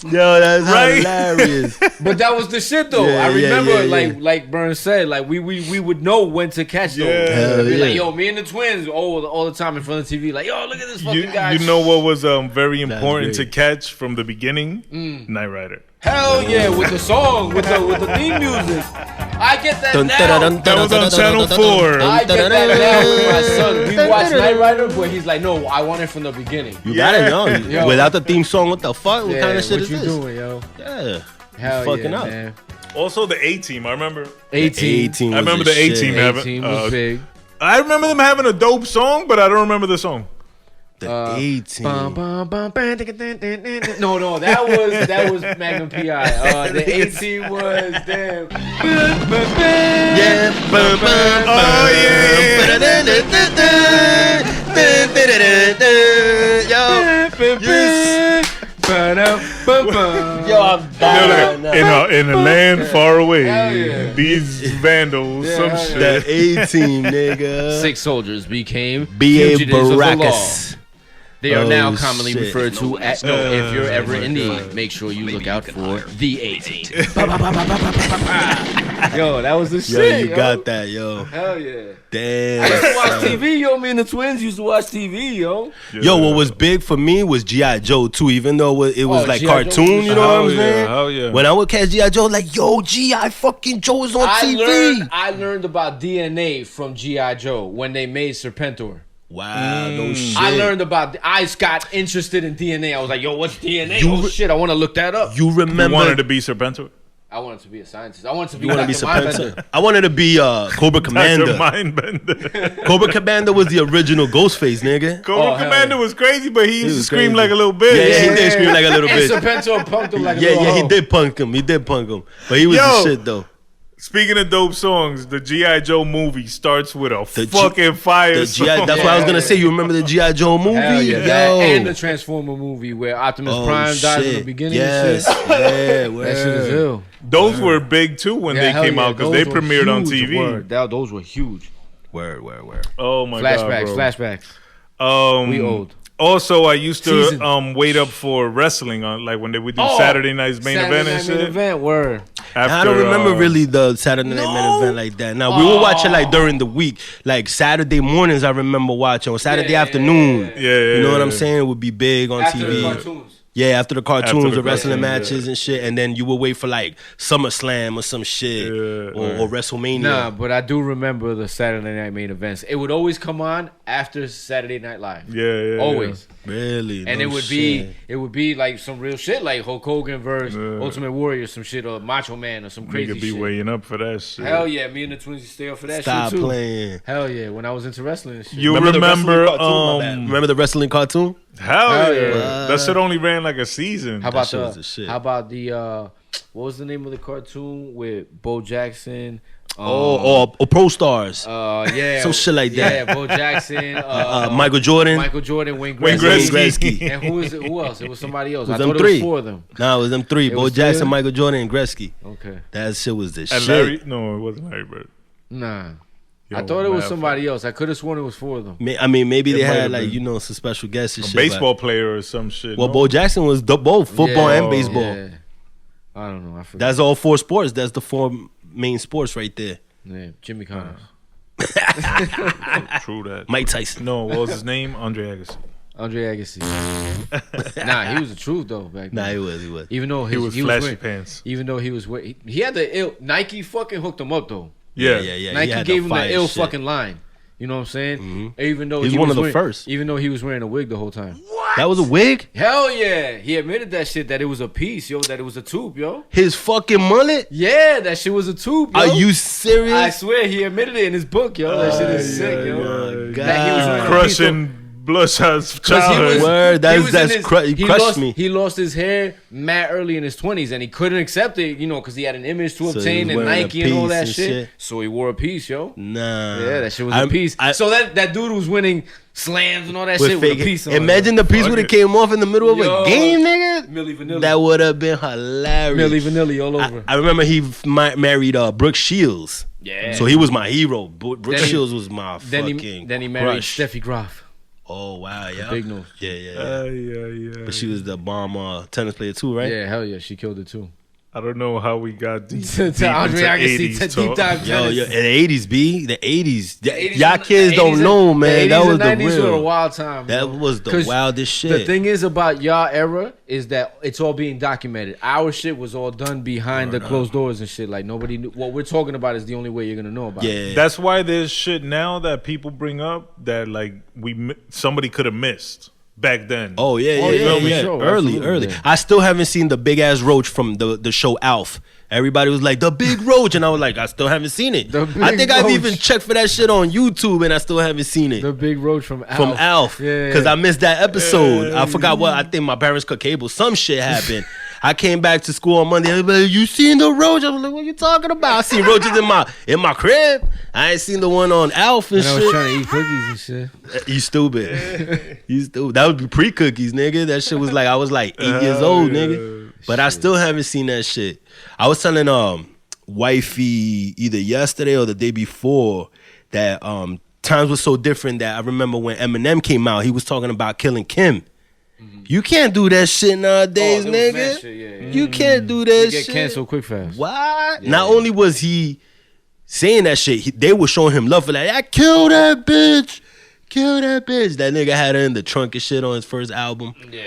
Yo, that's Right? hilarious. But that was the shit though. Yeah, I remember, yeah. like Burnz said, like we would know when to catch those. Yeah. Hell Be like, yeah. yo, me and the twins all the time in front of the TV. Like, yo, look at this fucking guy. You know what was very important to great. catch from the beginning? Knight Rider. Hell yeah, with the song, with the theme music. I get that Dun, now. dun, dun, That was on Channel 4. I get that now with my son. We watch Knight Rider, but he's like, no, I want it from the beginning. You got it, yo. Yo. Without the theme song, what the fuck? What Yeah, kind of shit what is you this? doing, yo? Yeah. Hell fucking yeah, up. man. Also the A-Team, I remember. 18. 18 I remember the A-Team having 18 was big. I remember them having a dope song, but I don't remember the song. The 18. Bum, bum, bum, bam, ding, ding, ding, ding, ding. No, that was Magnum PI. The 18 was damn. Yeah. Bum, bum, Oh, Yo, I'm dying right now. In a land far away, Hell yeah. these vandals, some hell shit. The 18, nigga. 6 soldiers became B.A. fugitives of the law. Baracus. They are now commonly referred to as. No, if you're ever in need, make sure you look out for the 18. Yo, that was the shit. You got that, yo. Hell yeah. Damn. I used to watch TV, yo. Me and the twins used to watch TV, yo. Yo, what was big for me was G.I. Joe too, even though it was like cartoon, you know what I'm saying? Hell yeah. When I would catch G.I. Joe, like, yo, G.I. fucking Joe is on TV. I learned about DNA from G.I. Joe when they made Serpentor. Wow, no shit. I learned about. I got interested in DNA. I was like, "Yo, what's DNA? Oh shit, I want to look that up." You remember? You wanted to be Serpentor? I wanted to be a scientist. I wanted to be. You want to be Serpentor? I wanted to be Cobra Commander. Mindbender. Cobra Commander was the original Ghostface, nigga. Cobra Commander was crazy, but he used to scream like a little bitch. Yeah, he did scream like a little bitch. And Serpentor punked him like a little hoe. He did punk him. But he was the shit though. Speaking of dope songs, the G.I. Joe movie starts with a fucking fire song. That's what I was going to say. You remember the G.I. Joe movie? Hell yeah. Yo. And the Transformer movie where Optimus Prime dies in the beginning. Yes. And shit. Yeah, that shit is ill. Those were big too when they came out because they premiered on TV. Those were huge. Word. Oh my god, Flashbacks. We old. Also, I used to wait up for wrestling on like when they would do Saturday night's main event and shit. Main event, word. After, I don't remember really the Saturday night main event like that. Now we would watch it like during the week, like Saturday mornings. I remember watching or Saturday afternoon. You know what I'm saying? It would be big on after TV. The cartoons. Yeah, after the cartoons or wrestling matches and shit, and then you would wait for like SummerSlam or some shit or WrestleMania. Nah, but I do remember the Saturday night main events. It would always come on after Saturday Night Live. Yeah. Always. Really? And it would be like some real shit, like Hulk Hogan versus Ultimate Warrior, some shit, or Macho Man, or some crazy shit. Nigga be weighing up for that shit. Hell yeah, me and the twins used to stay up for that Stop shit too. Playing. Hell yeah, when I was into wrestling and shit. You remember the wrestling cartoon? Hell yeah. That shit only ran like a season. How about the what was the name of the cartoon with Bo Jackson? Pro Stars. Yeah. Some shit like that. Yeah, Bo Jackson. Michael Jordan, Wayne Gretzky. And who else? It was somebody else. I thought it was 4 of them. No, it was them 3. Bo Jackson, Michael Jordan, and Gretzky. Okay. That shit was the shit. Larry? No, it wasn't Larry Bird. Nah. I thought it was somebody else. I could have sworn it was 4 of them. I mean, maybe they had like some special guests and shit. Baseball player or some shit. Well, Bo Jackson was both football and baseball. Yeah. I don't know. I forgot. That's all 4 sports. That's the 4 main sports right there. Yeah, Jimmy Connors. True that. Mike Tyson. No, what was his name? Andre Agassi. Nah, he was the truth though back then. Nah, he was. Even though he was flashy pants. Even though he was he had the ill. Nike fucking hooked him up though. Yeah. Nike gave him the ill fucking line. You know what I'm saying? Mm-hmm. Even though he's one of the first. Even though he was wearing a wig the whole time. What? That was a wig? Hell yeah. He admitted that shit, that it was a piece, yo. That it was a tube, yo. His fucking mullet? Yeah, that shit was a tube, yo. Are you serious? I swear, he admitted it in his book, yo. That shit is sick, yo. God. That he was wearing crushing Bloodshot's childhood. Word, he crushed me. He lost his hair mad early in his 20s, and he couldn't accept it, because he had an image to obtain and Nike and all that shit. So he wore a piece, yo. Nah. Yeah, that shit was a piece. So that dude was winning slams and all that shit with a piece on. Imagine the piece would have came off in the middle of a game, nigga. Milli Vanilli. That would have been hilarious. Milli Vanilli all over. I remember he married Brooke Shields. Yeah. So he was my hero. Brooke Shields was my fucking Then he married crush. Steffi Graf. Oh wow, yeah, big nose. Yeah. But she was the bomb tennis player too, right? Yeah, hell yeah, she killed it too. I don't know how we got deep Andre Agassi to deep dive. Yo, in the 80s, B. The 80s. Y'all kids don't know, man. That was the real. Were a wild time. That was the wildest shit. The thing is about y'all era is that it's all being documented. Our shit was all done behind the closed doors and shit. Like nobody knew. What we're talking about is the only way you're gonna know about it. That's why there's shit now that people bring up that like somebody could have missed. Back then. Oh yeah. Sure. Early. Yeah. I still haven't seen the big ass roach from the show Alf. Everybody was like, the big roach, and I was like, I still haven't seen it. I think I've even checked for that shit on YouTube, and I still haven't seen it. The big roach from Alf. From Alf. Because I missed that episode. I forgot what. I think my parents cut cable. Some shit happened. I came back to school on Monday. Everybody, you seen the roach? I was like, what you talking about? I seen roaches in my crib. I ain't seen the one on Alf and shit. I was trying to eat cookies and shit. You stupid. You stupid. That would be pre-cookies, nigga. That shit was like, I was like 8 years old, nigga. But I still haven't seen that shit. I was telling wifey either yesterday or the day before that times were so different that I remember when Eminem came out, he was talking about killing Kim. You can't do that shit nowadays, nigga. Shit, You can't do that shit. You get canceled quick fast. What? Yeah. Not only was he saying that shit, they were showing him love for that. I kill that bitch. Kill that bitch. That nigga had her in the trunk and shit on his first album. Yeah.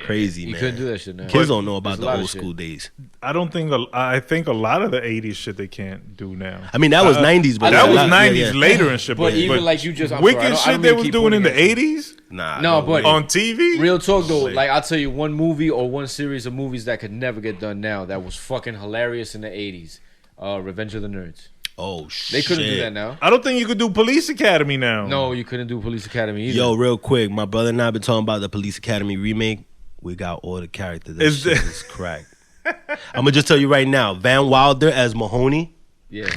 Crazy, man. You couldn't do that shit now. Kids don't know about the old school days. I think a lot of the 80s shit they can't do now. I mean, that was 90s, but that was 90s later and shit. But even like you just wicked shit they was doing in the 80s. Nah, but on TV. Real talk though, like I'll tell you one movie or one series of movies that could never get done now that was fucking hilarious in the 80s. Revenge of the Nerds. Oh shit! They couldn't do that now. I don't think you could do Police Academy now. No, you couldn't do Police Academy either. Yo, real quick, my brother and I been talking about the Police Academy remake. We got all the characters. That shit is crack. I'm gonna just tell you right now, Van Wilder as Mahoney. Yeah,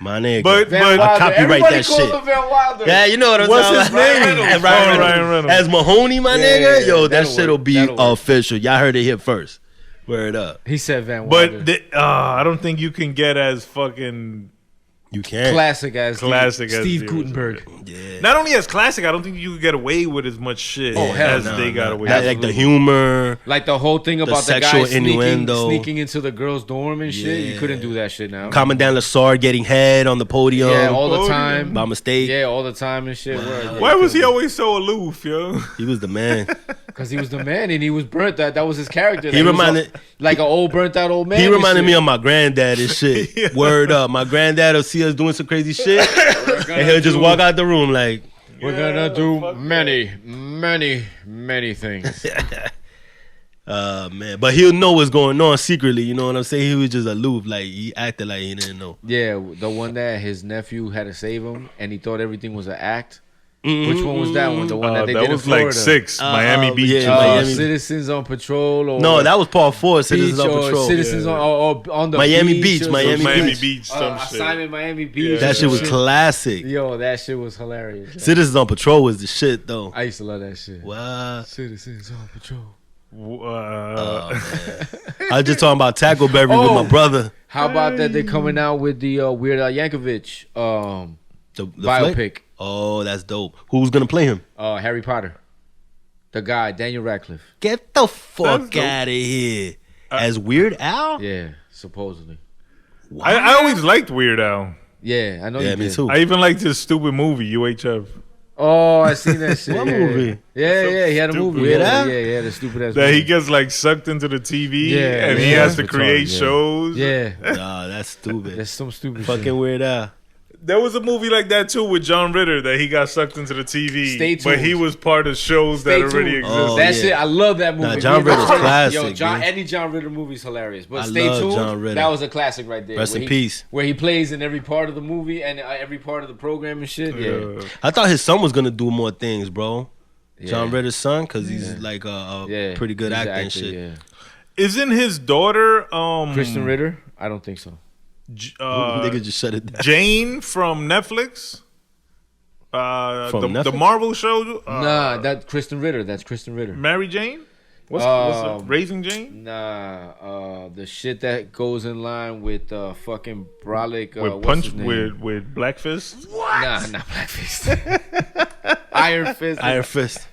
my nigga. But I copyright that shit. Van Wilder. Yeah, you know what I'm talking about. What's his name? Ryan Reynolds. As Mahoney, my nigga. Yo, that shit'll be official. Y'all heard it here first. Word up. He said Van Wilder. But I don't think you can get as fucking. You can't. Classic as Steve Guttenberg. Yeah. Not only as classic, I don't think you could get away with as much shit as they got away with. Like the humor. Like the whole thing about the sexual guy sneaking into the girl's dorm and shit. You couldn't do that shit now. Commandant Lassard getting head on the podium. Yeah, all the time. By mistake. Yeah, all the time and shit. Why was he always so aloof, yo? He was the man. Because he was the man and he was burnt. That was his character. He reminded... like an old burnt out old man. He reminded me of my granddad and shit. Yeah. Word up. My granddad will see us doing some crazy shit and he'll just walk out the room like... We're gonna do many, many, many things. Man. But he'll know what's going on secretly, you know what I'm saying? He was just aloof, like he acted like he didn't know. Yeah, the one that his nephew had to save him and he thought everything was an act. Mm-hmm. Which one was that one? The one that they did in Florida? That was like 6, Miami Beach. Miami. Citizens on Patrol. Or no, that was part 4, Citizens on Patrol. Citizens on the Miami beach. Miami Beach. Some shit. Assignment Miami Beach. That shit was classic. Yo, that shit was hilarious. Man. Citizens on Patrol was the shit, though. I used to love that shit. What? Citizens on Patrol. I was just talking about Tackleberry with my brother. How about that? They're coming out with the Weird Al Yankovic the biopic. Flick? Oh, that's dope. Who's gonna play him? Harry Potter. The guy, Daniel Radcliffe. Get the fuck out of here. As Weird Al? Yeah, supposedly. I always liked Weird Al. Yeah, I know you me did. too. I even liked his stupid movie, UHF. Oh, I seen that shit. What movie? Yeah, he had a movie. Weird Al? Yeah, the stupid ass that movie. he gets like sucked into the TV and he has to create shows. Yeah. Nah, that's stupid. That's some stupid fucking shit. Weird Al. There was a movie like that too with John Ritter that he got sucked into the TV. Stay tuned. But he was part of shows that already existed. Oh, that shit, I love that movie. Nah, John Ritter's classic. Yo, any John Ritter movie is hilarious. But I Stay love Tuned, John Ritter. that was a classic right there. Rest in peace. Where he plays in every part of the movie and every part of the program and shit. Yeah. I thought his son was gonna do more things, bro. Yeah. John Ritter's son, because he's like a pretty good actor and shit. Yeah. Isn't his daughter Kristen Ritter? I don't think so. Nigga just shut it down. Jane from Netflix? Netflix? The Marvel show? Nah, that's Kristen Ritter. That's Kristen Ritter. Mary Jane? What's the Raising Jane? Nah, the shit that goes in line with fucking Brolic. With Black Fist? What? Nah, not Black Fist. Iron Fist. Iron Fist.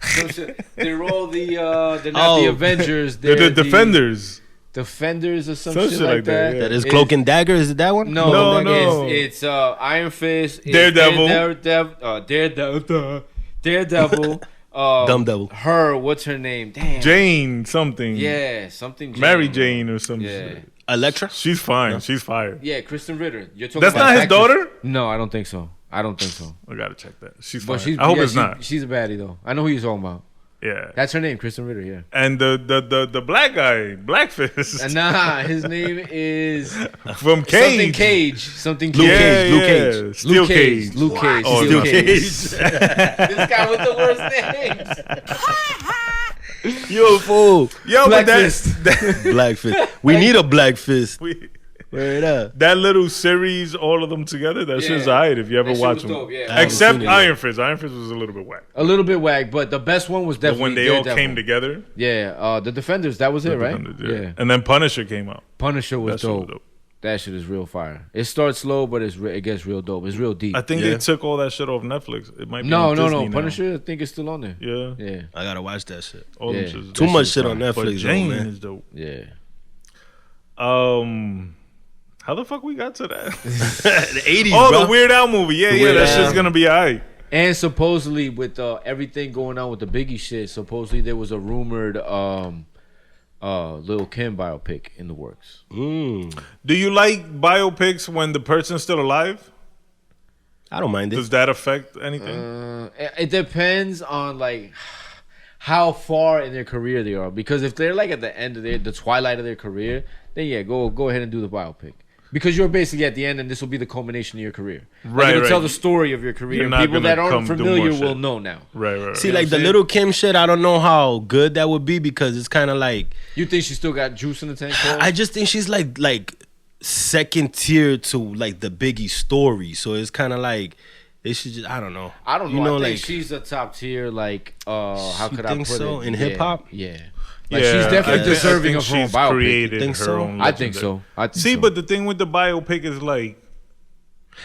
They're all they're not the Avengers. They're the Defenders. Defenders or some shit like that. Yeah. That is Cloak and Dagger. Is it that one? No. It's Iron Fist. Daredevil. Daredevil. Dumb Devil. Her. What's her name? Damn. Jane something. Yeah, something. Jane, Mary Jane or some shit. Electra. She's fine. No. She's fired. Yeah, Kristen Ritter. You're talking That's about not his daughter? No, I don't think so. I gotta check that. She's fine. I hope it's not. She's a baddie though. I know who you're talking about. Yeah, that's her name, Kristen Ritter. Yeah, and the black guy, Blackfist. Nah, his name is from Cage. Something Cage. Luke Cage. Luke Cage. Luke Cage. Oh, Steel Cage. This guy with the worst names. You a fool. Yo, Black Fist. Black Fist. We need a Black Fist. Word up. That little series, all of them together, that shit's alright if you ever watch them. Dope, yeah. Except Iron Fist. Iron Fist was a little bit whack. A little bit whack, but the best one was definitely when they all came together. Yeah, the Defenders, that was it, right? Yeah. And then Punisher came out. Punisher was dope. That shit is real fire. It starts slow, but it gets real dope. It's real deep. I think they took all that shit off Netflix. It might be no. Disney Punisher, I think it's still on there. Yeah. I gotta watch that shit. All them shits. Too much shit on Netflix, But though, Jane man. is dope. Yeah. How the fuck we got to that? The 80s, Oh, bro. the Weird Al movie. Yeah, that shit's gonna be alright. And supposedly with everything going on with the Biggie shit, supposedly there was a rumored Lil Kim biopic in the works. Do you like biopics when the person's still alive? I don't mind it. Does that affect anything? It depends on like how far in their career they are. Because if they're like at the end of the twilight of their career, then go ahead and do the biopic. Because you're basically at the end, and this will be the culmination of your career. Right, It'll tell the story of your career. People that aren't familiar will know now. Right. See, like the Little Kim shit, I don't know how good that would be because it's kind of like. You think she still got juice in the tank? I just think she's like second tier to like the Biggie story, so it's kind of like they should just. I don't know. I don't know. You know, I think like she's a top tier. Like, how could I put so? it In hip hop? Yeah. Like she's definitely deserving of her own biopic. Think so? I think so. See, but the thing with the biopic is like,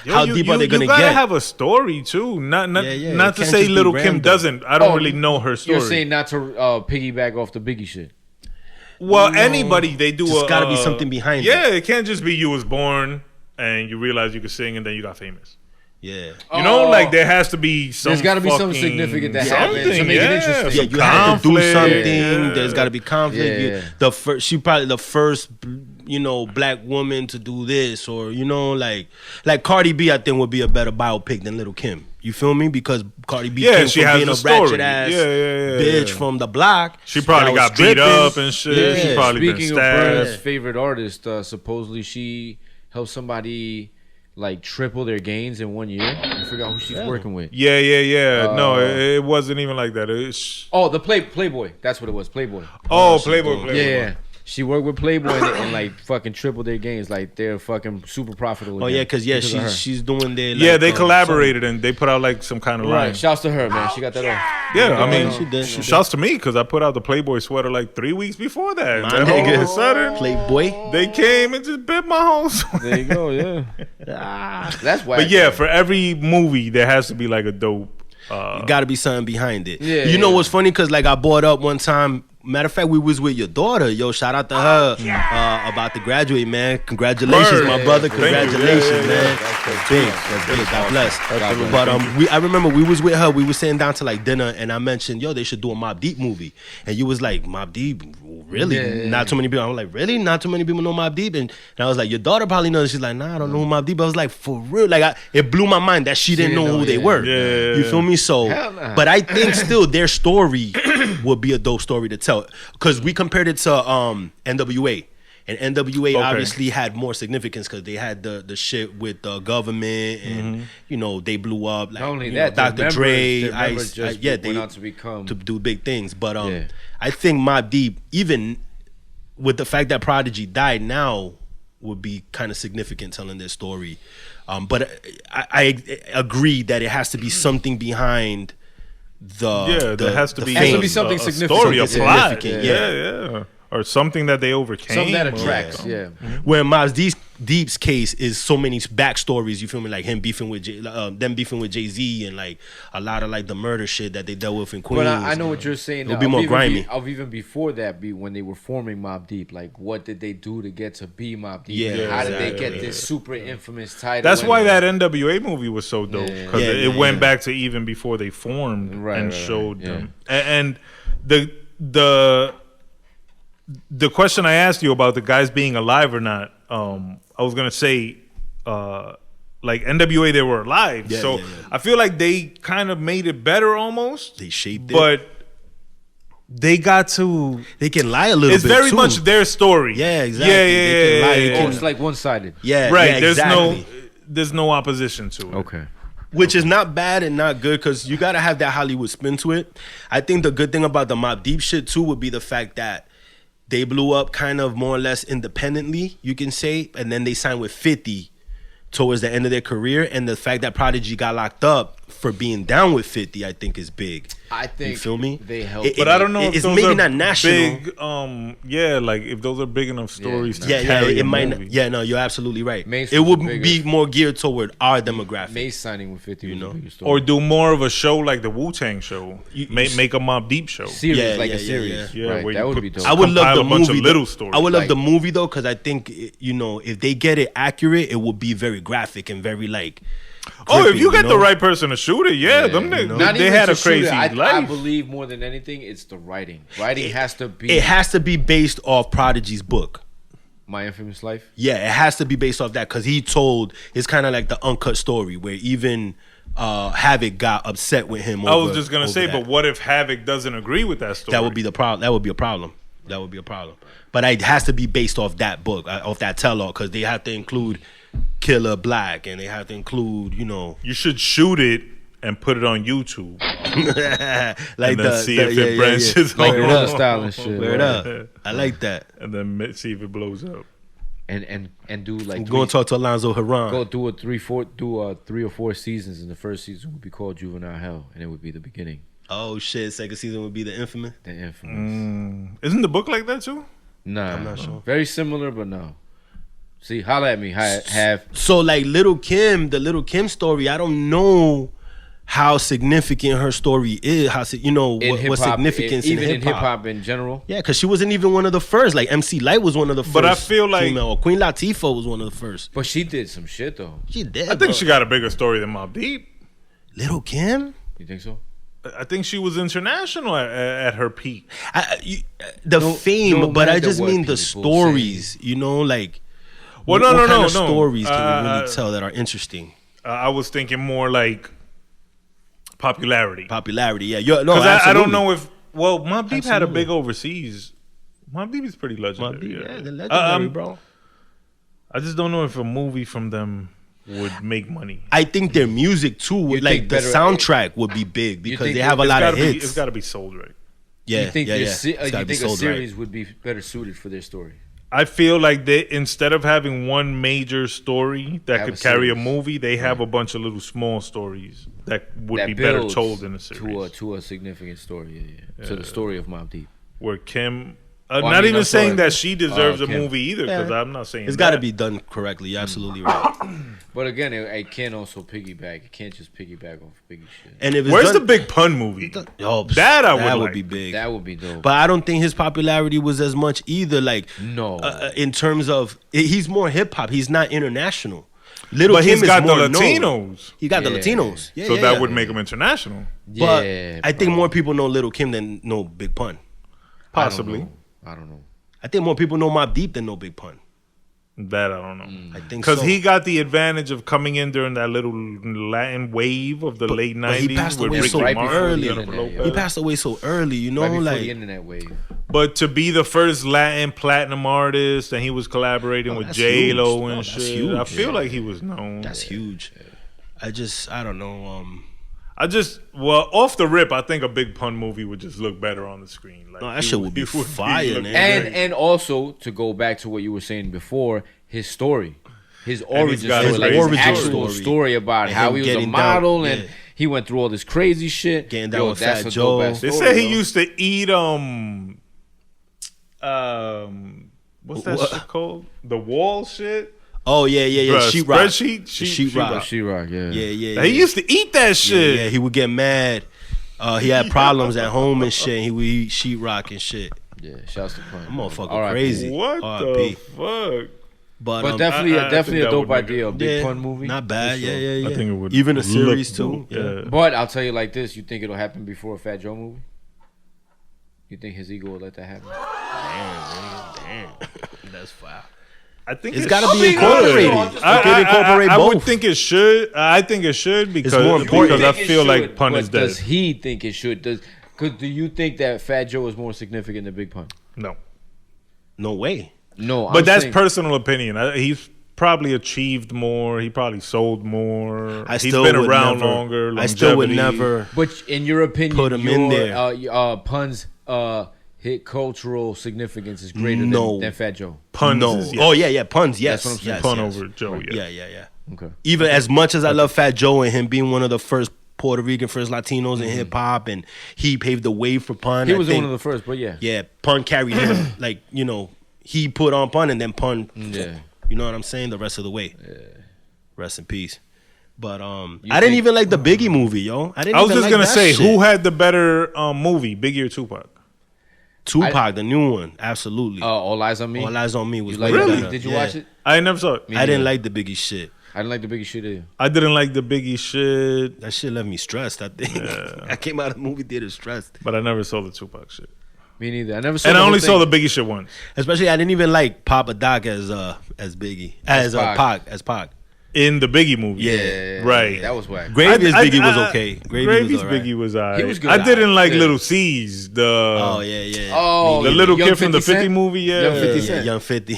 how deep are they gonna You gotta get? have a story too. Not It to can't say just be Little Kim random. doesn't. I don't really know her story. You're saying not to piggyback off the Biggie shit. Well, anybody they do. Just gotta be something behind it. Yeah, it can't just be you was born and you realize you could sing and then you got famous. Yeah. You know, like there has to be some. There's got to be something significant that happens to make it interesting. Yeah, you have to do conflict. something. Yeah. There's got to be conflict. Yeah. She probably the first, black woman to do this, or like Cardi B. I think would be a better biopic than Little Kim. You feel me? Because Cardi B came she from has being the a story. ratchet ass bitch from the block. She probably that was got beat stripping. up and shit. Yeah. She probably Speaking been of stabbed. Burnz' favorite artist, supposedly she helped somebody like triple their gains in 1 year. I forgot who she's working with. Yeah. No, it wasn't even like that. Oh, the Playboy. That's what it was. Playboy. Oh, Playboy. Yeah. She worked with Playboy and like fucking tripled their gains. Like they're fucking super profitable. Oh yeah, because she's doing their they collaborated and they put out like some kind of line. Right. Shouts to her, man. She got that off. Yeah, I mean, she did. shouts to me because I put out the Playboy sweater like 3 weeks before that. My And all of nigga. a sudden, Playboy. they came and just bit my whole sweater. There you go. Yeah. That's why. But yeah, for every movie there has to be like a dope. You got to be something behind it. Yeah, you know what's funny? Because like I bought up one time. Matter of fact, we was with your daughter. Yo, shout out to her about to graduate, man. Congratulations, Word. my brother. Thank you. Congratulations, Yeah. man. That's big. That's big. God bless. But I remember we was with her. We was sitting down to like dinner, and I mentioned, yo, they should do a Mobb Deep movie. And you was like, Mobb Deep, really? Yeah. Not too many people. I was like, really? Not too many people know Mobb Deep. And I was like, your daughter probably knows. She's like, nah, I don't know who Mobb Deep. I was like, for real? Like, it blew my mind that she didn't know who they were. Yeah. You feel me? So, Hell nah. but I think still their story would be a dope story to tell because we compared it to NWA. And NWA obviously had more significance because they had the shit with the government and they blew up. Like, Not only that, Dr. Dre, their members Ice, just they went out to become to do big things. But I think Mobb Deep, even with the fact that Prodigy died now, would be kind of significant telling their story. But I agree that it has to be something behind there has to be something a significant. story, a plot. Significant, Yeah. Or something that they overcame. something that attracts. Yeah. Where Mobb Deep's case is so many backstories. You feel me? Like him beefing with them beefing with Jay-Z and like a lot of like the murder shit that they dealt with in Queens. But I know what you're saying. It'll be more grimy. Of even before that, when they were forming Mobb Deep, like what did they do to get to be Mobb Deep? Yeah, How did they get this super infamous title? That's why that NWA movie was so dope because it went back to even before they formed and showed them. And the question I asked you about the guys being alive or not, I was gonna say, like NWA, they were alive, so I feel like they kind of made it better almost. They shaped it, but they got to. They can lie a little. It's bit very too. much their story. Yeah, exactly. Yeah. They can lie. it's like one-sided. Yeah, Right. yeah, There's exactly. there's no opposition to it. Okay. Which is not bad and not good because you gotta have that Hollywood spin to it. I think the good thing about the Mobb Deep shit too would be the fact that they blew up kind of more or less independently, you can say, and then they signed with 50 towards the end of their career, and the fact that Prodigy got locked up for being down with 50, I think is big. I think you feel me. They help, but I don't know if it's those maybe are not national. Big, like if those are big enough stories to Yeah, carry it a might. movie. Yeah, no, you're absolutely right. Mace It would was bigger. be more geared toward our demographic. Mace signing with 50, You was know? a bigger story. Or do more of a show like the Wu-Tang show. Make a Mobb Deep show. series, Yeah, like yeah, a series. yeah. Right, Where that you would put- be dope. I would love compile the a bunch movie. of little though. stories. I would love Like- the movie though, because I think if they get it accurate, it will be very graphic and very like. Oh, if gripping, you get know? the right person to shoot it, them Not niggas, they even had to a shoot crazy it. I life. believe more than anything, it's the writing. Writing has to be It has to be based off Prodigy's book. My Infamous Life. Yeah, it has to be based off that because he told it's kind of like the uncut story where even Havoc got upset with him. I was just gonna over say, that. but what if Havoc doesn't agree with that story? That would be the problem. That would be a problem. But it has to be based off that book, off that tell-all, because they have to include Killer Black and they have to include, You should shoot it and put it on YouTube, like and then see if it branches Like on. guerrilla style and shit. Wear it right? up. I like that. and then see if it blows up. And do like Go and talk to Alonzo Haran. go do 3 or 4 seasons, and the first season would be called Juvenile Hell, and it would be the beginning. Oh shit! Second season would be the Infamous. The Infamous. Isn't the book like that too? Nah, I'm not sure. Very similar, but no. See, holla at me. Have So like Little Kim, the Little Kim story, I don't know how significant her story is. in what hip-hop, significance even in hip hop in general. Yeah, because she wasn't even one of the first. Like MC Light was one of the first. But I feel like- female, or Queen Latifah was one of the first. But she did some shit though. She did. I think she got a bigger story than Mobb Deep. Little Kim. You think so? I think she was international at her peak. The No- fame, no but I matter just what mean the people stories. Like. Well, what no, kind of no. stories can we really tell that are interesting? I was thinking more like popularity. Popularity, yeah. No, Because I absolutely. don't know if Mobb Deep had a Absolutely. big overseas. Mobb Deep is pretty legendary. Mobb Deep, yeah, they're yeah. legendary, bro. I just don't know if a movie from them would make money. I think their music too, would, like think the better- soundtrack, would be big because think they have a It's lot of gotta be- hits. It's got to be sold right. Yeah, You think yeah, their yeah. se- It's you gotta be think a sold right. series would be better suited for their story? I feel like they, instead of having one major story that Have could a carry a series. movie, they have a bunch of little small stories that would That be better builds told in a series. to a significant story. Yeah. To the story of Mobb Deep. Where Kim, I not mean, even I'm saying sorry. that she deserves a Kim. movie either, because Yeah. I'm not saying It's got to that. be done correctly. You're absolutely right. But again, it can also piggyback. It can't just piggyback off Biggie shit. And if it's Where's the done, big pun movie? oh, That I would that like. would be big. That would be dope. But I don't think his popularity was as much either. Like No. in terms of he's more hip hop. He's not international. Little But Kim he's is got the more known. Latinos, He got the Yeah. Latinos. Yeah, so yeah, that yeah. would make him international. But yeah, I think bro. more people know Little Kim than know Big Pun. Possibly. I don't know. I think more people know Mobb Deep than know Big Pun. That I don't know. I think Because so. he got the advantage of coming in during that little Latin wave of the late but he 90s. passed with away Ricky so Martin, early. Jennifer He Lopez. He passed away so early, you know, Right before like the internet wave. But to be the first Latin platinum artist, and he was collaborating with that's J Lo huge. and No, that's shit. huge. I feel Yeah. like he was known. that's huge. I don't know. Off the rip, I think a Big Pun movie would just look better on the screen. Like, No, that shit would be fire, looking man. great. And also to go back to what you were saying before, his story, his origin got story, his like his origin actual story. story about And how him he was a getting model down, and yeah. he went through all this crazy shit. Getting down with Fat that's a Joe. dope-ass They story, said he yo. used to eat what's that What? shit called? The wall shit. Oh yeah. Bruh, Sheetrock. spreadsheet? Sheetrock. She-Rock, yeah. Yeah. He used to eat that shit. Yeah, he would get mad. He had problems at home and shit. He would eat sheetrock and shit. Yeah, shouts to Pun. That motherfucker R.I.P. crazy. What R.I.P. the fuck? But definitely, I think definitely a that dope would make idea. A it- Big Pun movie. Not bad. For sure. Yeah. I think it would Even a look series too. dope, yeah. But I'll tell you like this: you think it'll happen before a Fat Joe movie? You think his ego will let that happen? Damn. That's foul. I think It's it got to be should. incorporated. You can incorporate I both. would think it should. I think it should because, more important. because I Think it feel like should, Pun but is dead. Does he think it should? Do you think that Fat Joe is more significant than Big Pun? No, No way. No, but I'm that's saying- personal opinion. He's probably achieved more. He probably sold more. I He's still been would around never, longer. I still would longevity. never. But in your opinion, Put him in there. Pun's hit cultural significance is greater No. than Fat Joe. Puns No. is, yes. Oh yeah. Puns. Yes. That's what I'm saying. Yes, Pun yes. over Joe. Yeah. Yeah. Okay. Even as much as I love Fat Joe and him being one of the first Puerto Rican first Latinos in hip hop, and he paved the way for pun. He was one of the first, but yeah. Yeah, pun carried him. Like, you know, he put on pun and then pun. Yeah. You know what I'm saying? The rest of the way. Yeah. Rest in peace. But I didn't even like the Biggie movie, yo. I was just gonna say, who had the better movie, Biggie or Tupac? Tupac, the new one, absolutely. All Eyes on Me. All Eyes on Me was really? Did you watch it? I never saw it. I didn't like the Biggie shit. I didn't like the Biggie shit either. I didn't like the Biggie shit. That shit left me stressed, I think. Yeah. I came out of the movie theater stressed. But I never saw the Tupac shit. Me neither. I never saw. And I only saw the Biggie shit once. Especially, I didn't even like Papa Doc as Biggie, as Pac. In the Biggie movie. Yeah. Right. That was whack. Gravy's Biggie was okay. Gravy's Biggie was alright. He was good. I didn't like Little C's. The Oh, the little Young kid from the 50 50 movie. Yeah. Young 50 Cent. Young 50.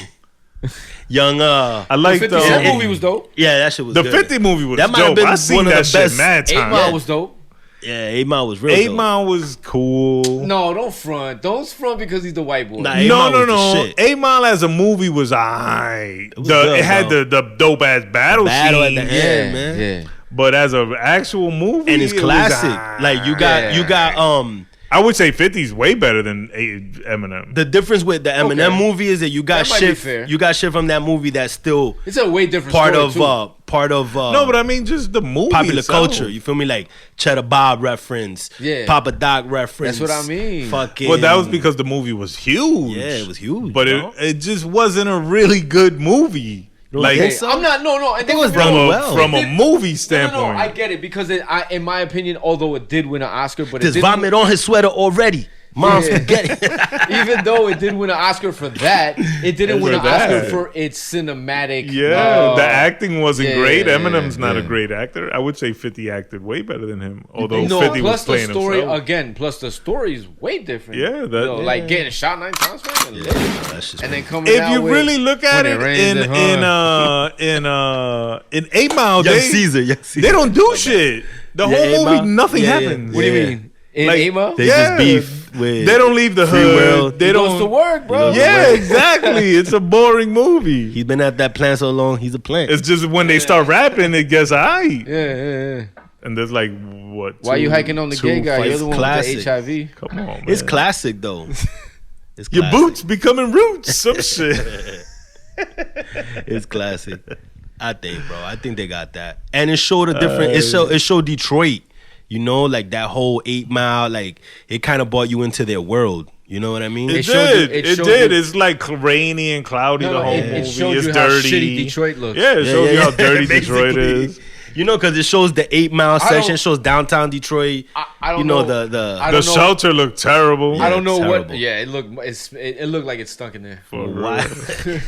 Young I like the 50 Cent movie was dope. Yeah, that shit was the good. 50 movie was that might have dope. been I seen one of that the shit best. mad 8 time. Mile was dope. Yeah, 8 Mile was real 8 dope. Mile was cool. No, don't front. Don't front because he's the white boy. Nah, 8 Mile was the No. shit. 8 Mile as a movie was alright. Good, it had the dope ass battle at scene. the end, man. Yeah. But as an actual movie, And it's it was classic. aight. Like you got I would say 50's way better than Eminem. the difference with the Eminem movie is that you got That might be shit. fair. You got shit from that movie that's still It's a way different part story of No, but I mean just the movie popular itself. culture. You feel me? Like Cheddar Bob reference, Yeah. Papa Doc reference. That's what I mean. Fucking. Well, that was because the movie was huge. Yeah, it was huge, but bro. it just wasn't a really good movie. Like think so? I'm not. No. I think it was from a movie standpoint. No, I get it because in my opinion, although it did win an Oscar, but There's it didn't vomit on his sweater already. Mom's spaghetti. Even though it did win an Oscar for that, it didn't win an Oscar for its cinematic. Yeah, the acting wasn't great. yeah, Eminem's not a yeah. great actor. I would say 50 acted way better than him. Although No, 50 plus was playing the story himself. again. Plus the story is way different. Yeah, that- Yo, like getting shot 9 times, man. And then coming If out you with, really look at it in 8 Mile, Young Caesar. they don't do shit. The whole 8 movie, Mile? nothing Yeah, happens. What do you mean? In Like, 8 Mile? They just beef with. They don't leave the Free hood. World. They He don't goes to work, bro. Yeah, exactly. It's a boring movie. He's been at that plant so long. He's a plant. It's just when they start rapping, it gets aight. Yeah. And there's like what? Why you hiking on the gay guy? You're fights. the one Classic. with the HIV. Come on, man. It's classic though. It's Your classic. boots becoming roots. Some shit. It's classic. I think, bro. I think they got that, and it showed a different. It showed Detroit. You know, like that whole 8 Mile. Like it kind of brought you into their world. You know what I mean? It showed did. you- it It showed did. you- It's like rainy and cloudy the whole it movie. showed It's you how dirty. shitty Detroit looks. Yeah, it showed you how dirty Detroit Basically. is. You know, because it shows the 8 Mile I section, don't- shows downtown Detroit. I don't you know, know. the I The don't know. shelter looked terrible. I don't know terrible. what. Yeah, it looked like it stunk in there. For real. Why?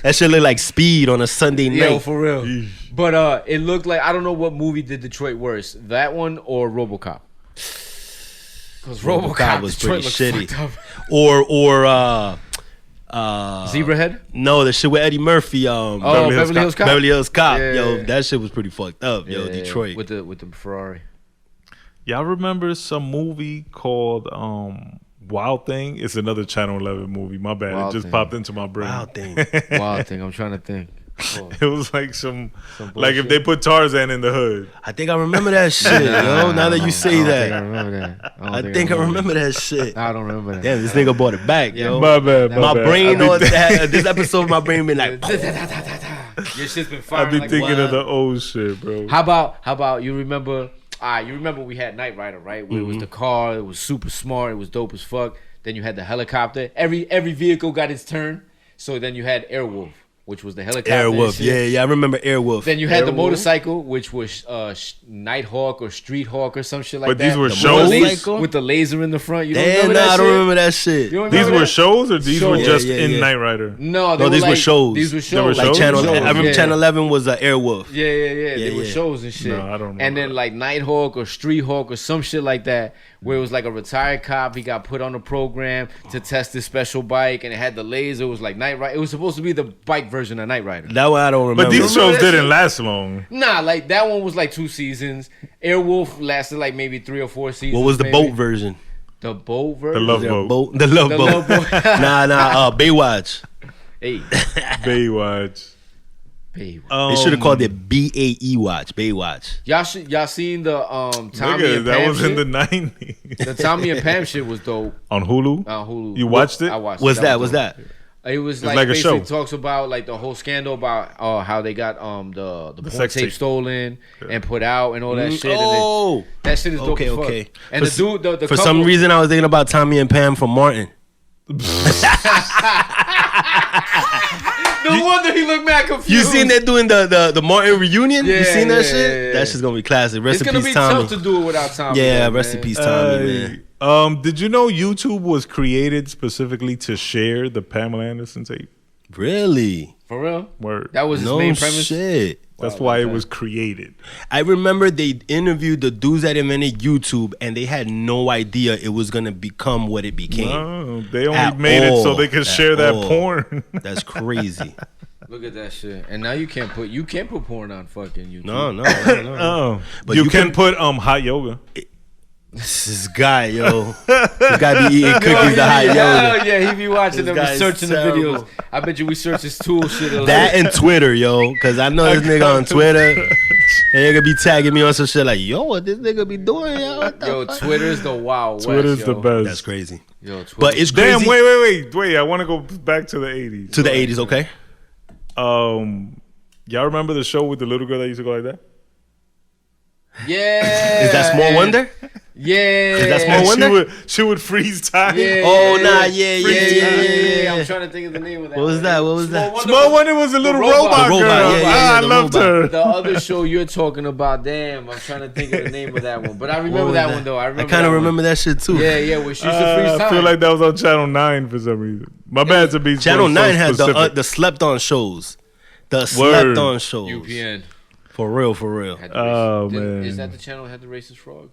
That shit look like Speed on a Sunday night. Yo, for real. But it looked like I don't know what movie did Detroit worse, that one or RoboCop. Because RoboCop was Detroit pretty looked shitty. fucked Or Zebrahead. No, the shit with Eddie Murphy. Beverly Hills Cop. Beverly Hills Cop. Yeah. Yo, that shit was pretty fucked up. Yo, Yeah, Detroit. with the Ferrari. Y'all remember some movie called Wild Thing? It's another Channel 11 movie. My bad. Wild it just Thing. popped into my brain. Wild thing. Wild thing. I'm trying to think. Oh. It was like some like if bullshit. they put Tarzan in the hood. I think I remember that shit, yo. Now that you say I that, remember that. I think I remember that shit. I don't remember that. Damn, this nigga brought it back, yo. My bad. My bad. brain I on be, this episode, my brain been like, Your shit's been I firing be like thinking wild. of the old shit, bro. How about you remember? You remember we had Knight Rider, right? Where it was the car. It was super smart. It was dope as fuck. Then you had the helicopter. Every vehicle got its turn. So then you had Airwolf, which was the helicopter. and Airwolf. shit. Yeah, I remember Airwolf. Then you had the Airwolf? motorcycle, which was Nighthawk or Street Hawk or some shit like But that. these were The shows? motorcycle with the laser in the front. You don't Damn, remember nah, that I don't shit? remember that shit. You don't These remember were that? shows or these were Shows. just Yeah, in yeah. Knight Rider? No, No, these were shows. These were They shows. were Like shows? Channel, Shows, I remember yeah. Channel 11 was Airwolf. Yeah. They were yeah. shows and shit. No, I don't remember And then that. like Nighthawk or Street Hawk or some shit like that, where it was like a retired cop. He got put on a program to test his special bike, and it had the laser. It was like Knight Rider. It was supposed to be the bike version of Knight Rider. That one I don't remember. But these Remember shows that didn't shit? last long. Nah, like that one was like 2 seasons. Airwolf lasted like maybe 3 or 4 seasons. What was the maybe. boat version? The boat version. The Love The Boat. The Love The Boat. Love Boat. Nah, Baywatch. Hey, Baywatch. Baywatch. They should have called it BAE Watch. Baywatch. Y'all seen the Tommy Nigga, and that Pam was shit? in the 90s. The Tommy and Pam shit was dope. On Hulu? On Hulu. You watched it? I watched What's it. that? Was What's dope. that? It was like like a basically show. talks about like the whole scandal about how they got the porn sex tape tape. stolen and put out and all that shit. Oh, and that shit is dope okay, as fuck. okay. And For the dude, the for couple, some reason, I was thinking about Tommy and Pam from Martin. no wonder he looked mad confused. You seen that doing the Martin reunion? Yeah, You seen that yeah, shit? yeah, yeah. That shit's gonna be classic. Rest It's in gonna peace, be Tommy. tough to do it without Tommy. Yeah, though, rest man. in peace, Tommy, man. Did you know YouTube was created specifically to share the Pamela Anderson tape? Really? For real? Word. That was his No main premise. shit. That's Wow, why like it that. was created. I remember they interviewed the dudes that invented YouTube, and they had no idea it was gonna become what it became. No, they only At made it so all. they could At share that all. porn. That's crazy. Look at that shit. And now you can't put porn on fucking YouTube. No. Oh, But you you can can- put hot yoga. This guy, yo, this guy be eating cookies to hot yoga. Yeah, he be watching This them, guy is researching the terrible. videos. I bet you research his tool shit. a lot. That and Twitter, yo, because I know this nigga on Twitter, and they gonna be tagging me on some shit like, yo, what this nigga be doing, yo? What the Yo, fuck? Twitter's the wild Twitter's west, the yo. best. That's crazy. Yo, Twitter. But it's crazy. Damn, wait. I want to go back to the 80s. To the 80s, okay? Y'all remember the show with the little girl that used to go like that? Yeah. Is that Small Wonder? Yeah. Is that Small And Wonder? she would freeze time. Yeah. Oh, nah, yeah. I'm trying to think of the name of that. What was that? What was that? Small Wonder was a little robot, robot, girl. yeah, I the loved robot. her. The other show you're talking about, damn, I'm trying to think of the name of that one. But I What remember was that one though. I remember. kind that of one. remember that shit too. Yeah, where she used to freeze time. I feel like that was on Channel 9 for some reason. My bad to be Channel so 9 had specific. the slept on shows. The slept on shows. UPN. For real. Had the Oh, racist- man. Is that the channel that had the racist frog?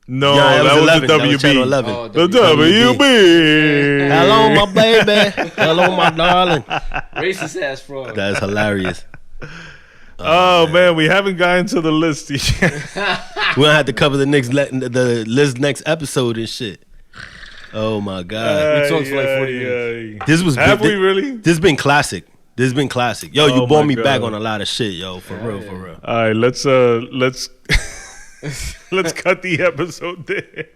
No, Yeah, that was 11. the That was Channel WB. 11. Oh, The WB. WB. Hello, my baby. Hello, my darling. Racist ass frog. That is hilarious. Oh, man, we haven't gotten to the list yet. We're gonna have to cover the list next episode and shit. Oh my god. We talked for like 40 minutes. This was Have good. we really? This has been classic. Yo, Oh you brought my me back God. on a lot of shit, yo. For real. All right, let's let's cut the episode there.